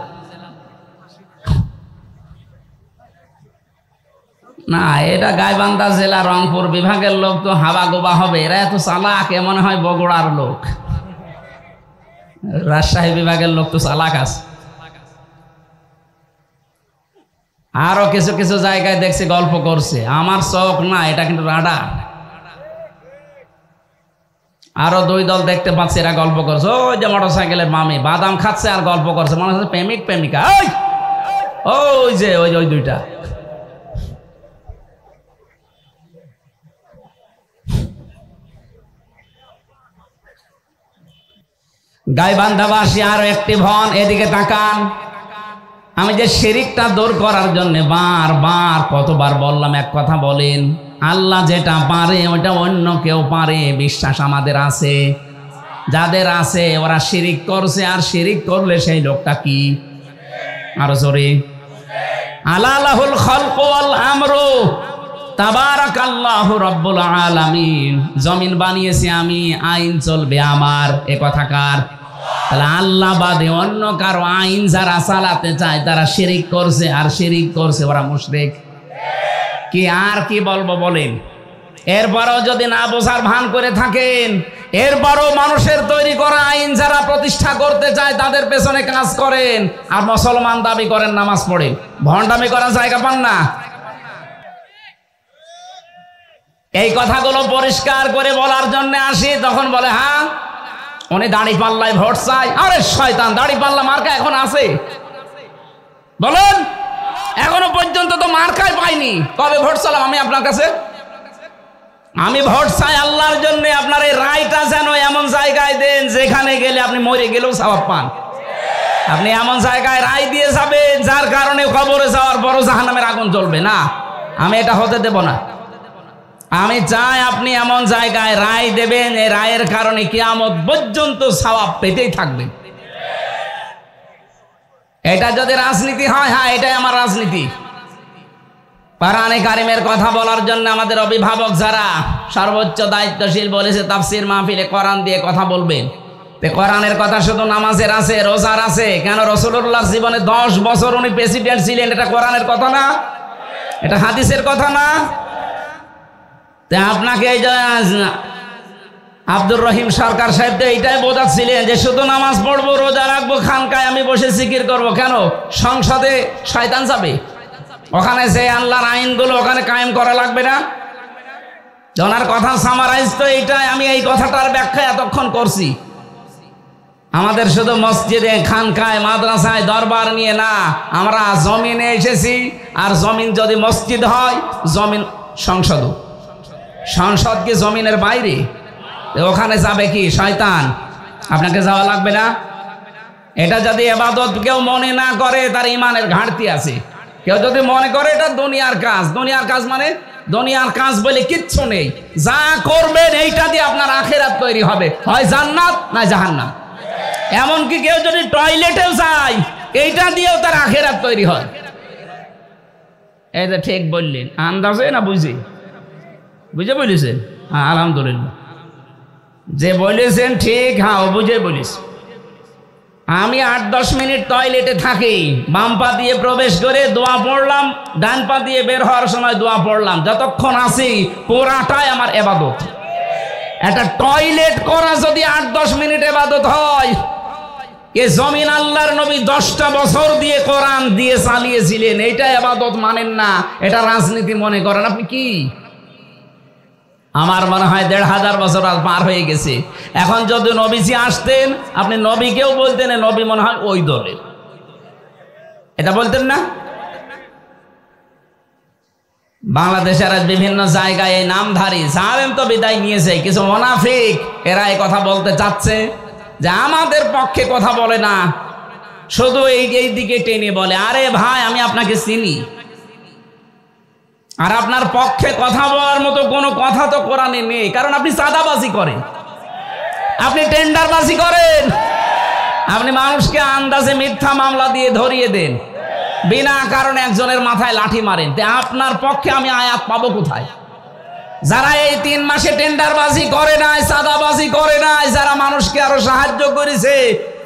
না, এটা গাইবান্ধা জেলা রংপুর বিভাগের লোক, তো হাবা গোবা হবে। এরা এত চালাক, মনে হয় বগুড়ার লোক। রাজশাহী বিভাগের লোক তো চালাক আছে। আরো কিছু কিছু জায়গায় দেখছি গল্প করছে, আমার চোখ না, এটা কিন্তু রাডার। আরো 2 দল দেখতে পাচ্ছি এরা গল্প করছে। ওই যে মোটরসাইকেলের মামি বাদাম খাচ্ছে আর গল্প করছে, মনে হচ্ছে প্রেমিক প্রেমিকা। ওই যে ওই 2টা। গাইবান্ধাবাসী আরো একটি ভন, এদিকে তাকান। আমি যে শিরিকটা দূর করার জন্য বারবার কতবার বললাম, এক কথা বলেন, আল্লাহ যেটা পারে ওটা অন্য কেউ পারে, বিশ্বাস আমাদের আছে। যাদের আছে ওরা শিরিক করছে, আর শিরিক করলে সেই লোকটা কি? আরো জোরে, আলা লাহুল খালকু ওয়াল আমরু তাবারাকাল্লাহু রাব্বুল আলামিন। জমিন বানিয়েছি আমি, আইন চলবে আমার, এ কথা কার? তাহলে আল্লাহ বাদে অন্য কারো আইন যারা চালাতে চায় তারা শিরিক করছে, আর শিরিক করছে ওরা মুশরিক। কি আর কি বলবো বলেন? এরপরও যদি না বোঝার ভান করে থাকেন, এরপরও মানুষের তৈরি করা আইন যারা প্রতিষ্ঠা করতে চায় তাদের পেছনে কাজ করেন, আর মুসলমান দাবি করেন নামাজ পড়ে। ভণ্ডামি করার জায়গা পান না। এই কথাগুলো পরিষ্কার করে বলার জন্য আসি, তখন বলে হ্যাঁ উনি দাড়ি পাল্লায় ভোট চাই। আরে শয়তান, দাড়ি পাল্লা মার্কা এখন আছে? বলেন, এখনো পর্যন্ত তো মার্কাই পাইনি। কবে ভোট চালাম আমি আপনার কাছে? আমি ভোট চাই আল্লাহর জন্য। আপনার এই রায়টা যেন এমন জায়গায় দেন যেখানে গেলে আপনি মরে গেলেও সওয়াব পান। আপনি এমন জায়গায় রায় দিয়ে যাবেন যার কারণে কবরে যাওয়ার বড় জাহান্নামের আগুন জ্বলবে না। আমি এটা হতে দেব না। আমি চাই আপনি এমন জায়গায় রায় দেবেন, এই রায়ের কারণে কিয়ামত পর্যন্ত সওয়াব পেতেই থাকবেন। এটা যদি রাজনীতি হয়, হ্যাঁ এটাই আমার রাজনীতি। কোরআনে কারিমের কথা বলার জন্য আমাদের অভিভাবক যারা সর্বোচ্চ দায়িত্বশীল বলেছে তাফসীর মাহফিলে কোরআন দিয়ে কথা বলবেন। তো কোরআনের কথা শুধু নামাজের আছে, রোজার আছে কেন? রাসূলুল্লাহর জীবনে 10 বছর উনি প্রেসিডেন্ট ছিলেন, এটা কোরআনের কথা না? এটা হাদিসের কথা না? তা আপনাকে এই যে আব্দুর রহিম সরকার সাহেব তো এইটাই বোঝাচ্ছিলেন যে শুধু নামাজ পড়বো, রোজা রাখবো, খানকায় আমি বসে জিকির করব। কেন? সংসদে শয়তান যাবে, ওখানে যে আল্লাহর আইনগুলো ওখানে কায়েম করা লাগবে না? ওনার কথা সামারাইজ তো এইটাই। আমি এই কথাটার ব্যাখ্যা এতক্ষণ করছি। আমাদের শুধু মসজিদে, খানকায়, মাদ্রাসায় দরবার নিয়ে না, আমরা জমিনে এসেছি। আর জমিন যদি মসজিদ হয়, জমিন সংসদ। সংসদ কি জমিনের বাইরে? ওখানে যাবে কি শয়তান? আপনাকে যাওয়া লাগবে না। এটা যদি ইবাদত কেউ মনে না করে, তার ইমানের ঘাটতি আছে। কেউ যদি মনে করে এটা দুনিয়ার কাজ, দুনিয়ার কাজ মানে দুনিয়ার কাজ বলে কিচ্ছু নেই। যা করবেন এইটা দিয়ে আপনার আখিরাত তৈরি হবে, হয় জান্নাত না জাহান্নাম। এমনকি কেউ যদি টয়লেটেও যায়, এইটা দিয়েও তার আখিরাত তৈরি হয়। এটা ঠিক বললেন, আন্দাজে না বুঝে? বুঝে বলেছেন? হ্যাঁ আলহামদুলিল্লাহ, যে বলেছেন ঠিক, হ্যাঁ ও বুঝে বলিস। আমি 8-10 মিনিট টয়লেটে থাকি, বাম পা দিয়ে প্রবেশ করে দোয়া পড়লাম, ডান পা দিয়ে বের হওয়ার সময় দোয়া পড়লাম। যতক্ষণ আছি পুরাটাই আমার ইবাদত। একটা টয়লেট করা যদি 8-10 মিনিট ইবাদত হয়, এ জমিন আল্লাহর নবী 10টা বছর দিয়ে কোরআন দিয়ে চালিয়েছিলেন। এইটা ইবাদত মানেন না, এটা রাজনীতি মনে করেন। আপনি কি? আমার মনে হয় 1500 বছর পার হয়ে গেছে। এখন যদি নবীজি আসতেন, আপনি নবীকেও বলতেন নবী মনে হয় ওই দলের, এটা বলতেন না? বাংলাদেশের আজ বিভিন্ন জায়গায় এই নামধারী জালেম তো বিদায় নিয়েছে, কিছু মুনাফিক এরা এই কথা বলতে চাচ্ছে যে আমাদের পক্ষে কথা বলে না, শুধু এই দিকে টেনে বলে। আরে ভাই, আমি আপনাকে চিনি, আর আপনার পক্ষে কথা বলার মতো কোনো কথা তো কোরআনে নেই। কারণ আপনি চাঁদাবাজি করেন, আপনি টেন্ডারবাজি করেন, আপনি মানুষকে আন্দাজে মিথ্যা মামলা দিয়ে ধরিয়ে দেন, বিনা কারণে একজনের মাথায় লাঠি মারেন। তে আপনার পক্ষে আমি আয়াত পাবো কোথায়? যারা এই 3 মাসে টেন্ডারবাজি করে নাই, চাঁদাবাজি করে নাই, যারা মানুষকে আরো সাহায্য করেছে,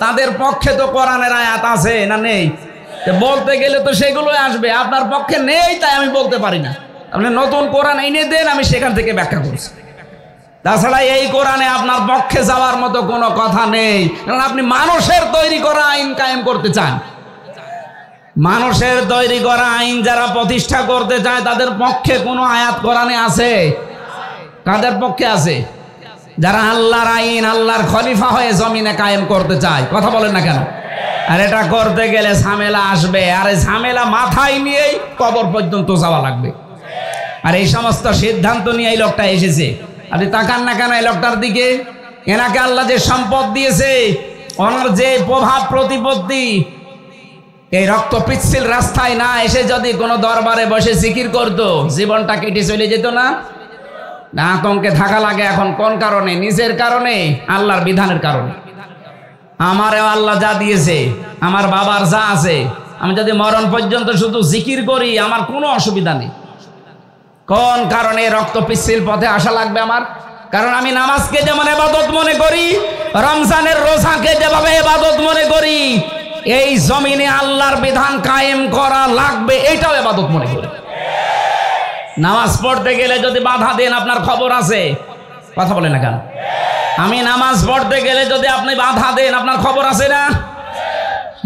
তাদের পক্ষে তো কোরআনের আয়াত আছে না নেই? বলতে গেলে তো সেগুলোই আসবে। আপনার পক্ষে নেই, তাই আমি বলতে পারি না। আপনি নতুন কোরআন এনে দেন, আমি সেখান থেকে ব্যাখ্যা করছি। তাছাড়া এই কোরআনে আপনার পক্ষে যাওয়ার মতো কোনো কথা নেই। কারণ আপনি মানুষের তৈরি করা আইন কায়েম করতে চান। মানুষের তৈরি করা আইন যারা প্রতিষ্ঠা করতে চায়, তাদের পক্ষে কোনো আয়াত কোরআনে আছে? কাদের পক্ষে আছে? যারা আল্লাহর আইন, আল্লাহর খলিফা হয়ে জমিনে কায়েম করতে চায়। কথা বলেন না কেন? আর এটা করতে গেলে ঝামেলা আসবে, আর এই ঝামেলা মাথায় নিয়েই কবর পর্যন্ত যাওয়া লাগবে। আর এই সমস্ত সিদ্ধান্ত নিয়ে এই লোকটা এসেছে। আপনি তাকান না কেন এই লোকটার দিকে? এনাকে আল্লাহ যে সম্পদ দিয়েছে, ওনার যে প্রভাব প্রতিপত্তি, এই রক্ত পিচ্ছিল রাস্তায় না এসে যদি কোনো দরবারে বসে জিকির করতো, জীবনটা কেটে চলে যেত না? না আতঙ্কে থাকা লাগে এখন কোন কারণে? নিজের কারণে, আল্লাহর বিধানের কারণে। আমারও আল্লাহ যা দিয়েছে, আমার বাবার যা আছে, আমি যদি মরণ পর্যন্ত শুধু জিকির করি, আমার কোনো অসুবিধা নেই। কোন কারণে রক্ত পিচ্ছিল পথে আসা লাগবে আমার? কারণ আমি নামাজকে যেমন ইবাদত মনে করি, রমজানের রোজাকে যেভাবে ইবাদত মনে করি, এই জমিনে আল্লাহর বিধান কায়েম করা লাগবে, এটাও ইবাদত মনে করি। নামাজ পড়তে গেলে যদি বাধা দেন, আপনার খবর আছে? কথা বলে না কেন? আমি নামাজ পড়তে গেলে যদি আপনি বাধা দেন, আপনার খবর আছে না?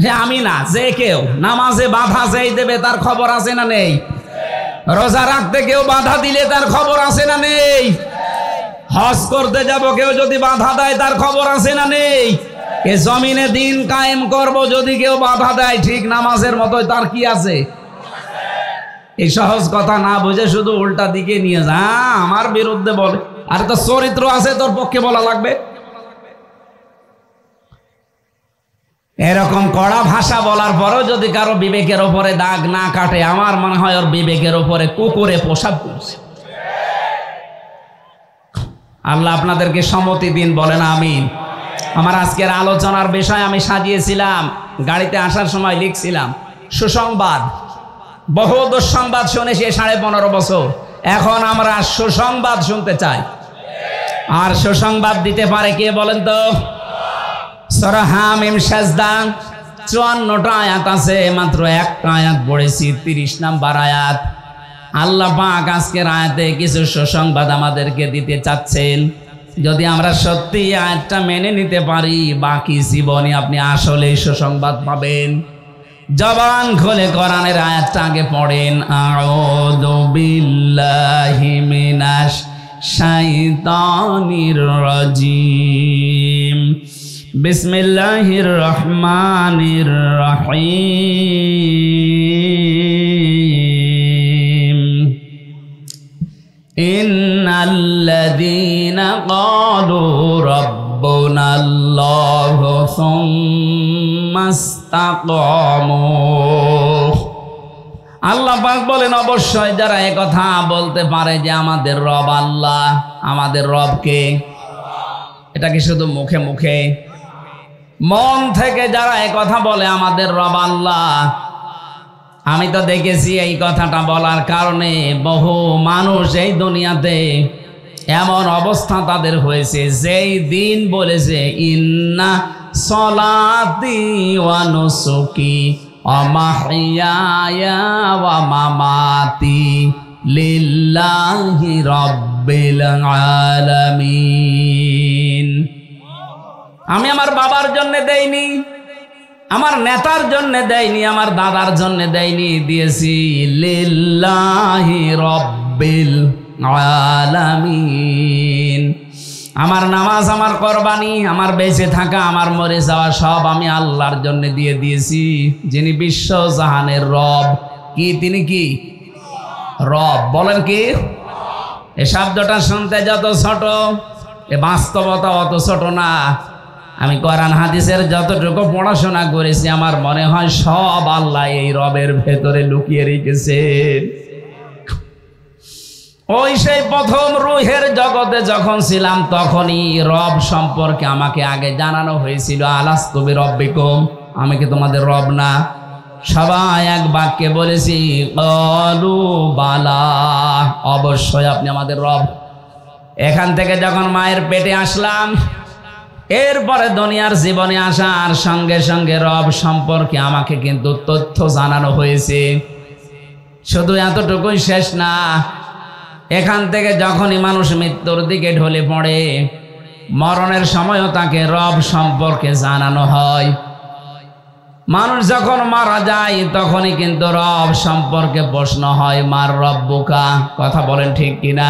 যে আমি না, যে কেউ নামাজে বাধা যেই দেবে তার খবর আছে না নেই? রোজা রাখতে কেউ বাধা দিলে তার খবর আছে না নেই? হজ করতে যাব কেউ যদি বাধা দেয় তার খবর আছে না নেই? এ জমিনে দিন কায়েম করব যদি কেউ বাধা দেয় ঠিক নামাজের মতো তার কি আছে? এই সহজ কথা না বুঝে শুধু উল্টা দিকে নিয়ে যা, আমার বিরুদ্ধে বলে, আর তো চরিত্র আছে তোর পক্ষে বলা লাগবে। এরকম কড়া ভাষা বলার পরও যদি কারো বিবেকের ওপরে দাগ না কাটে, আমার মনে হয় ওর বিবেকের ওপরে কুকুরে পোশাক করছে। আল্লাহ আপনাদেরকে সম্মতি দিন, বলেন আমিন। আমার আজকের আলোচনার বিষয় আমি সাজিয়েছিলাম, গাড়িতে আসার সময় লিখছিলাম সুসংবাদ। বহু দুঃসংবাদ শুনেছি 15.5 বছর, এখন আমরা সুসংবাদ শুনতে চাই। আর সুসংবাদ দিতে পারে কে বলেন তো? সূরা হামিম সাজদা 54টা আয়াত আছে, মাত্র একটা আয়াত পড়েছি, 30 নাম্বার আয়াত। আল্লাহ পাক আজকের আয়াতে কিছু সুসংবাদ আমাদেরকে দিতে চাচ্ছেন। যদি আমরা সত্যি আয়াতটা মেনে নিতে পারি, বাকি জীবনে আপনি আসলেই সুসংবাদ পাবেন। জবান খুলে কোরআনের আয়াতটা আগে পড়েন। আউযু বিল্লাহি মিনাশ শাইতানির রাজিম। বিসমিল্লাহির রহমানির রহিম। ইন্নাল্লাযীনা ক্বালু রাব্বুনাল্লাহু সুম্মা ইসতাকামু। আল্লাহ পাক বলেন অবশ্যই যারা একথা বলতে পারে যে আমাদের রব আল্লাহ, আমাদের রবকে, এটা কি শুধু মুখে মুখে? মন থেকে যারা একথা বলে আমাদের রব আল্লাহ, আমি তো দেখেছি এই কথাটা বলার কারণে বহু মানুষ এই দুনিয়াতে এমন অবস্থা তাদের হয়েছে, যেই দিন বলেছে ইন্না সলাতি ওয়া নুসুকি ওয়া মাহইয়ায়া ওয়া মামাতি লিল্লাহি রাব্বিল আলামিন। আমি আমার বাবার জন্য দেইনি, আমার নেতার জন্য দেয়নি, আমার দাদার জন্য দেয়নি, দিয়েছি লিল্লাহি রাব্বিল আলামিন। আমার নামাজ, আমার কোরবানি, আমার বেঁচে থাকা, আমার মরে যাওয়া সব আমি আল্লাহর জন্য দিয়ে দিয়েছি, যিনি বিশ্ব জাহানের রব। কি তিনি? কি রব? বলেন কি? এই শব্দটা শুনতে যত ছোট, এ বাস্তবতা অত ছোট না। আমি কোরআন হাদিসের যতটুকু পড়াশোনা করেছি, আমার মনে হয় সব আল্লাহ এই রবের ভেতরে লুকিয়ে রেখেছেন। ওই সেই প্রথম রুহের জগতে যখন ছিলাম, তখনই রব সম্পর্কে আমাকে আগে জানানো হয়েছিল, আলাস্তু বিরব্বিকুম, আমি কি তোমাদের রব না? সবাই এক বাক্যে বলেছি ক্বালু বালা, অবশ্যই আপনি আমাদের রব। এখান থেকে যখন মায়ের পেটে আসলাম, এরপরে দুনিয়ার জীবনে আসার সঙ্গে সঙ্গে রব সম্পর্কে আমাকে কিন্তু তথ্য জানানো হয়েছে। শুধু এতটুকুই শেষ না, এখান থেকে যখনই মানুষ মৃত্যুর দিকে ঢলে পড়ে, মরণের সময়ও তাকে রব সম্পর্কে জানানো হয়। মানুষ যখন মারা যায় তখনই কিন্তু রব সম্পর্কে প্রশ্ন হয়, মার রব্বুকা। কথা বলেন ঠিক কিনা?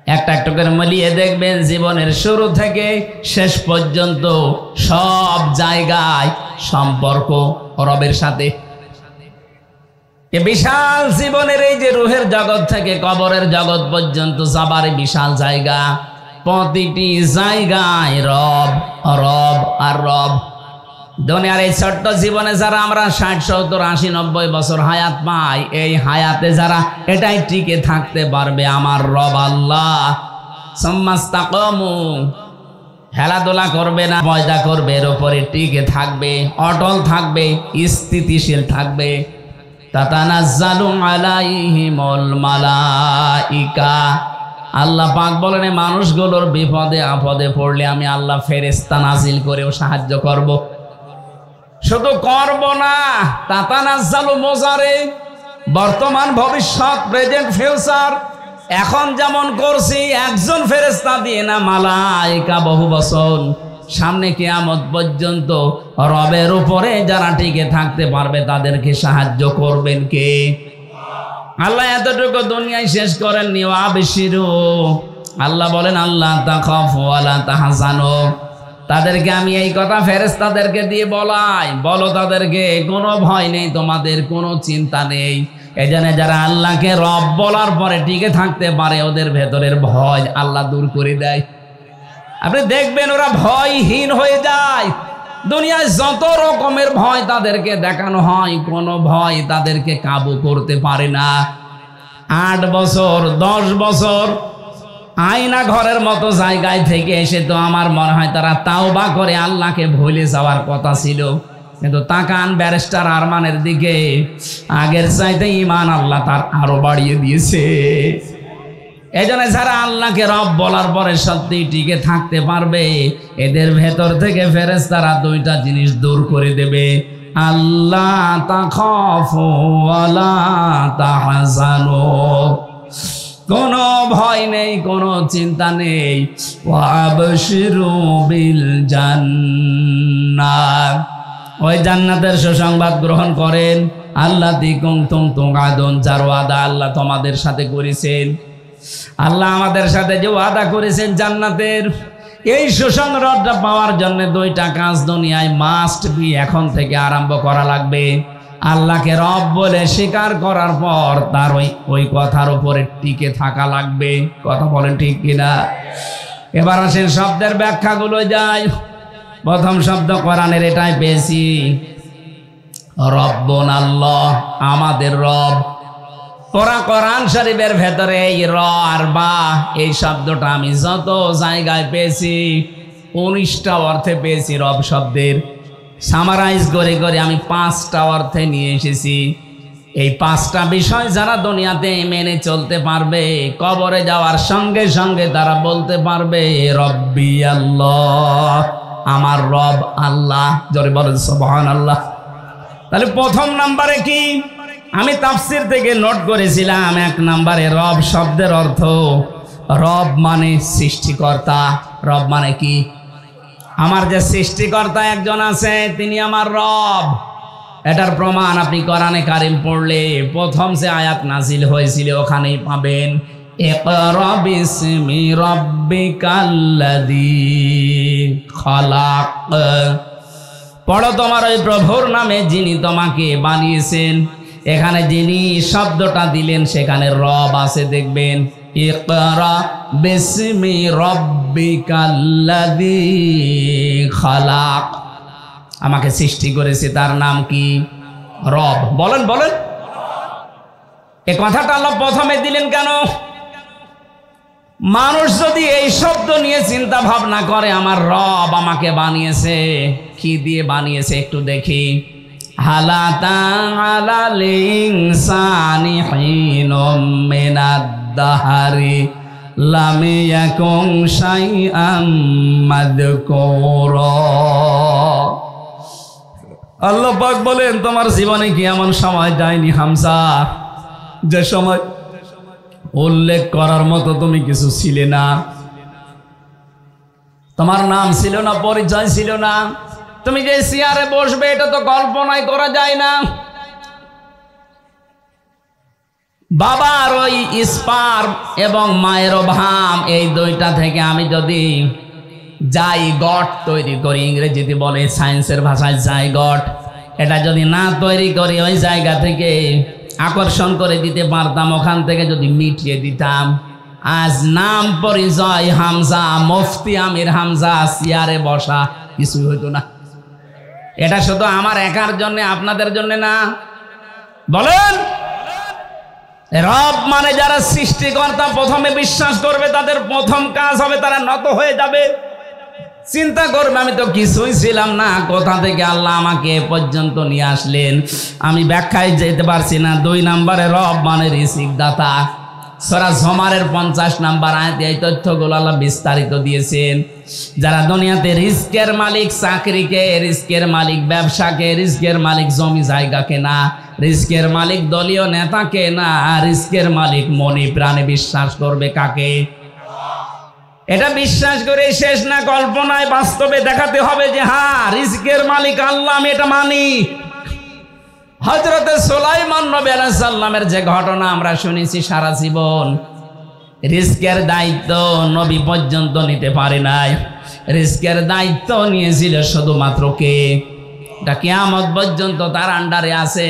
একটা একটা করে মিলিয়ে দেখবেন, জীবনের শুরু থেকে শেষ পর্যন্ত সব জায়গায় সম্পর্ক রবের সাথে। এ বিশাল জীবনের এই যে রুহের জগৎ থেকে কবরের জগৎ পর্যন্ত যাবার বিশাল জায়গা, প্রতিটি জায়গায় রব, রব আর রব। দুনিয়ার এই ছোট্ট জীবনে যারা আমরা 60, 70, 80, 90 বছর হায়াত পাই, এই হায়াতে যারা এটাই টিকে থাকতে পারবে, আমার রব আল্লাহ, সুম্মাস্তাকামু, খেলাধুলা করবে না, মজা করবে, এর উপরে টিকে থাকবে, অটল থাকবে, স্থিতিশীল থাকবে। তাতানাজ্জালু আলাইহিমুল মালাইকা, আল্লাহ পাক বলেন মানুষগুলোর বিপদে আপদে পড়লে আমি আল্লাহ ফেরেশতা নাজিল করেও সাহায্য করব। শুধু করব না, তাতানাজ্জালু মোজারে, বর্তমান ভবিষ্যৎ, প্রেজেন্ট ফিউচার, এখন যেমন করছি একজন ফেরেশতা দিয়ে না, মালাইকা বহু বছর সামনে কিয়ামত পর্যন্ত রবের উপরে যারা টিকে থাকতে পারবে তাদেরকে সাহায্য করবেন কে? আল্লাহ এতটুকু দুনিয়ায় শেষ করেননি। আবশিরু, আল্লাহ বলেন আল্লাহ তাখাফু ওয়ালা তাহজানু, তাদেরকে আমি এই কথা ফেরেশতাদেরকে দিয়ে বলাই, বলো তাদেরকে কোনো ভয় নেই, তোমাদের কোনো চিন্তা নেই। এজন্য যারা আল্লাহকে রব বলার পরে টিকে থাকতে পারে ওদের ভেতরের ভয় আল্লাহ দূর করে দেয়। আপনি দেখবেন ওরা ভয়হীন হয়ে যায়। দুনিয়ায় যত রকমের ভয় তাদেরকে দেখানো হয়, কোনো ভয় তাদেরকে কাবু করতে পারে না। 8 বছর 10 বছর আয়না ঘরের মতো জায়গায় থেকে এসে তো আমার মনে হয় তারা তাওবা করে আল্লাহকে ভুলে যাওয়ার কথা ছিল। কিন্তু তাকান ব্যারিস্টার আরমানের দিকে, আগের চাইতে ঈমান আল্লাহ তার আরো বাড়িয়ে দিয়েছে। এজন্য যারা আল্লাহকে রব বলার পরে সত্যি টিকে থাকতে পারবে এদের ভেতর থেকে ফেরেশতারা 2টা জিনিস দূর করে দেবে। আল্লাহ তাখাফু ওয়ালা তাহজানু, কোনো ভয় নেই, কোনো চিন্তা নেই। ওয়াবশিরু বিল জান্নাহ, ওই জান্নাতের সুসংবাদ গ্রহণ করেন। আল্লাযী কুনতুম তুআদুন, যার ওয়াদা আল্লাহ তোমাদের সাথে করেছেন। আল্লাহ আমাদের সাথে যে ওয়াদা করেছেন জান্নাতের, এই সুসংবাদটা পাওয়ার জন্য 2টা কাজ দুনিয়ায় মাস্ট বি এখন থেকে আরম্ভ করা লাগবে। আল্লাহকে রব বলে স্বীকার করার পর তার ওই কথার উপরে টিকে থাকা লাগবে। কথা বলেন ঠিক কিনা? এবার আসেন শব্দের ব্যাখ্যাগুলো যাই। প্রথম শব্দ কোরআনের এটাই পেয়েছি, রব্বুন আল্লাহ, আমাদের রব। কোরআন শরীফের ভেতরে এই র আর বা এই শব্দটা আমি যত জায়গায় পেয়েছি 19টা অর্থে পেয়েছি। রব শব্দের সামারাইজ করে করে আমি 5টা অর্থে নিয়ে এসেছি। এই 5টা বিষয় যারা দুনিয়াতে মেনে চলতে পারবে কবরে যাওয়ার সঙ্গে সঙ্গে তারা বলতে পারবে রব্বি আল্লাহ, আমার রব আল্লাহ। জোরে বলেন সুবহানাল্লাহ। তাহলে প্রথম নাম্বারে কি আমি তাফসীর থেকে নোট করেছিলাম, 1 নম্বরে রব শব্দের অর্থ, রব মানে সৃষ্টিকর্তা। রব মানে কি? আমার যে সৃষ্টিকর্তা একজন আছে তিনি আমার রব। এটার প্রমাণ আপনি কোরআনে কারিম পড়লে প্রথম যে আয়াত নাজিল হয়েছিল ওখানেই পাবেন, ইকরা বিসমি রাব্বিকাল্লাযী খালাক। পড়ো তোমার ওই প্রভুর নামে যিনি তোমাকে বানিয়েছেন। এখানে যিনি শব্দটা দিলেন সেখানে রব আছে, দেখবেন ইকরা বিসমি রাব্বিকাল্লাযী খালাক, আমাকে সৃষ্টি করেছে তার নাম কি? রব। বলেন বলেন, এই কথাটা আল্লাহ প্রথমে দিলেন কেন? মানুষ যদি এই শব্দ নিয়ে চিন্তা ভাবনা করে আমার রব আমাকে বানিয়েছে, কি দিয়ে বানিয়েছে একটু দেখি। হালাতা আলাল ইনসানি হিনুম মিনাদ দাহারি লাম ইয়াকুন শাইআম মাযকুরা। আল্লাহ পাক বলেন তোমার জীবনে কি এমন সময় যায়নি হামজা যে সময় উল্লেখ করার মতো তুমি কিছু ছিলে না? তোমার নাম ছিল না, পরিচয় ছিল না, তুমি যে চেয়ারে বসবে এটা তো কল্পনাই করা যায় না। বাবার ওই স্পার্ম এবং মায়ের ভাম, এই 2টা থেকে আমি যদি জাইগট তৈরি করি, ইংরেজিতে বলে সায়েন্সের ভাষায় জাইগট, এটা যদি না তৈরি করি ওই জায়গা থেকে আকর্ষণ করে দিতে পারতাম, ওখান থেকে যদি মিটিয়ে দিতাম, আজ নাম পরিচয় হামজা, মুফতি আমির হামজা, চেয়ারে বসা কিছুই হইতো না। এটা শুধু আমার একার জন্য, আপনাদের জন্য না। বলেন, রব মানে যারা সৃষ্টিকর্তা প্রথমে বিশ্বাস করবে তাদের প্রথম কাজ হবে তারা নত হয়ে যাবে, চিন্তা করবে আমি তো কিছুই ছিলাম না, কোথা থেকে আল্লাহ আমাকে এ পর্যন্ত নিয়ে আসলেন, আমি ব্যাখ্যায় যেতে পারছি না। 2 নম্বরে রব মানে রিজিক দাতা। সূরা জুমারের 50 নম্বর আয়াতে এই তথ্যগুলো আল্লাহ বিস্তারিত দিয়েছেন। যারা দুনিয়াতে রিজকের মালিক চাকরিকে, রিজকের মালিক ব্যবসাকে, রিজকের মালিক জমি জায়গাকে না, রিজকের মালিক দলীয় নেতাকে না, রিজকের মালিক মনে প্রাণে বিশ্বাস করবে কাকে? এটা বিশ্বাস করে শেষ না, কল্পনায় বাস্তবে দেখাতে হবে যে হ্যাঁ রিজকের মালিক আল্লাহ, আমি এটা মানি। হযরতে সুলাইমান নবী আলাইহিস সালামের যে ঘটনা আমরা শুনেছি সারা জীবন, রিজকের দায়িত্ব নবী পর্যন্ত নিতে পারে নাই। রিজকের দায়িত্ব নিয়েছিল শুধুমাত্র কে? এটা কিয়ামত পর্যন্ত তার আন্ডারে আছে।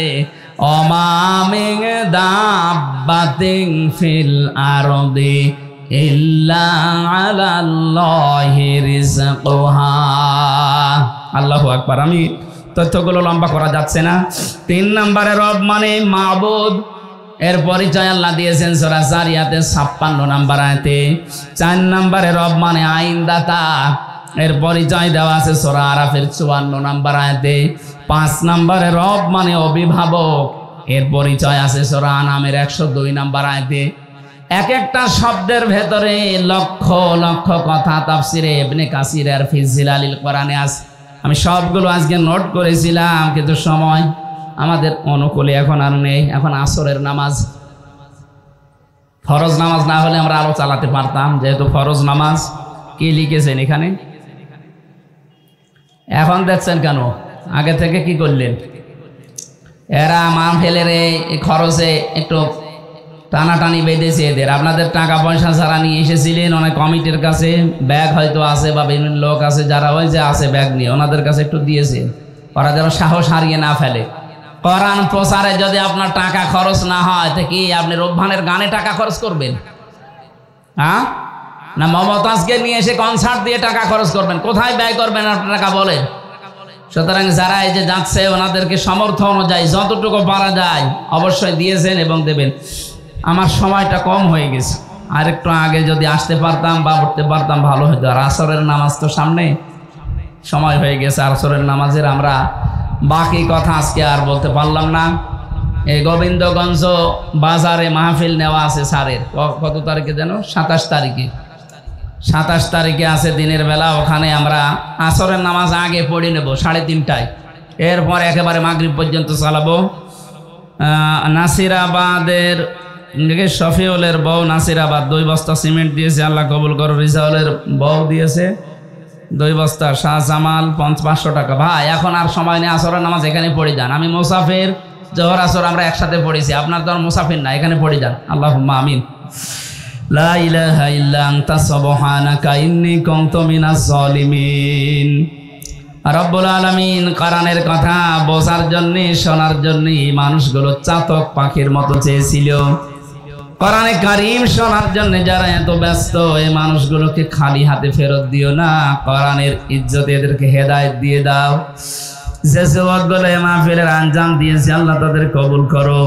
ওমা মিন দাব্বাতিন ফিল আরদি ইল্লা আলাল্লাহি রিজকুহা। আল্লাহু আকবার। আমি তথ্যগুলো লম্বা করা যাচ্ছে না। 3 নম্বরে রব মানে মাবুদ, এর পরিচয় আল্লাহ দিয়েছেন সূরা জারিয়াতে 56 নম্বর আয়াতে। 4 নম্বরে রব মানে আইনদাতা, এর পরিচয় দেওয়া আছে সূরা আরাফের 54 নম্বর আয়াতে। 5 নম্বরে রব মানে অভিভাবক, এর পরিচয় আছে সূরা আনামের 102 নম্বর আয়াতে। এক একটা শব্দের ভেতরে লক্ষ লক্ষ কথা তাফসিরে ইবনে কাসির আর ফি জিলালিল কোরআনে আছে। আমি সবগুলো আজকে নোট করেছিলাম, কিন্তু সময় আমাদের অনুকূলে এখন আর নেই। এখন আসরের নামাজ, ফরজ নামাজ না হলে আমরা আলো চালাতে পারতাম, যেহেতু ফরজ নামাজ। কি লিখেছেন এখানে? এখন দেখছেন কেন? আগে থেকে কি করলেন? এরা মাহফিলের এই খরচে একটু টানাটানি বেঁধেছে এদের। আপনাদের টাকা পয়সা যারা নিয়ে এসেছিলেন অনেক কমিটির কাছে, ব্যাগ হয়তো আছে বা বিভিন্ন লোক আছে যারা ওই যে আছে ব্যাগ নিয়ে, ওনাদের কাছে একটু দিয়েছে, ওরা যেন সাহস হারিয়ে না ফেলে। কোরআন প্রচারে যদি আপনার টাকা খরচ না হয়, তো কি আপনি রোববানের গানে টাকা খরচ করবেন? হ্যাঁ, না মমতাজকে নিয়ে এসে কনসার্ট দিয়ে টাকা খরচ করবেন? কোথায় ব্যয় করবেন আপনার টাকা বলেন? সুতরাং যারা এই যে যাচ্ছে ওনাদেরকে সামর্থ্য অনুযায়ী যতটুকু পারা যায় অবশ্যই দিয়েছেন এবং দেবেন। আমার সময়টা কম হয়ে গেছে, আর একটু আগে যদি আসতে পারতাম বা উঠতে পারতাম ভালো হতো। আর আসরের নামাজ তো সামনে, সময় হয়ে গেছে আসরের নামাজের। আমরা বাকি কথা আজকে আর বলতে পারলাম না। এই গোবিন্দগঞ্জ বাজারে মাহফিল নেওয়া আছে স্যারের, কত তারিখে যেন? 27 তারিখে। 27 তারিখে আছে দিনের বেলা। ওখানে আমরা আসরের নামাজ আগে পড়ে নেব 3:30টায়, এরপর একেবারে মাগরিব পর্যন্ত চালাবো। নাসিরাবাদের শফিউলের বউ নাসিরাবাদ 2 বস্তা সিমেন্ট দিয়েছে, আল্লাহ কবুল করো। রিজাউলের বউ দিয়েছে 2 বস্তা। শাহ জামাল 500 টাকা। ভাই এখন আর সময় নেই, আসরের নামাজ এখানে পড়ে যান। আমি মুসাফির, জোহর আসর আমরা একসাথে পড়েছি, আপনার তো আর মুসাফির না, এখানে পড়ে যান। আল্লাহুম্মা আমিন। লা ইলাহা ইল্লা আনতা সুবহানাকা ইন্নী কুনতু মিনাজ জালিমিন। রব্বুল আলামিন কোরআনের কথা বোঝার জন্য, শোনার জন্য মানুষগুলো চাতক পাখির মতো চেয়েছিল। কোরআনে কারীম শোনার জন্য যারা এত ব্যস্ত, এই মানুষগুলোকে খালি হাতে ফেরত দিও না। কোরআনের ইজ্জত এদেরকে হেদায়েত দিয়ে দাও। যে যুবকগুলো এই মাহফিলের আঞ্জাম দিয়েছে আল্লাহ তাদের কবুল করো।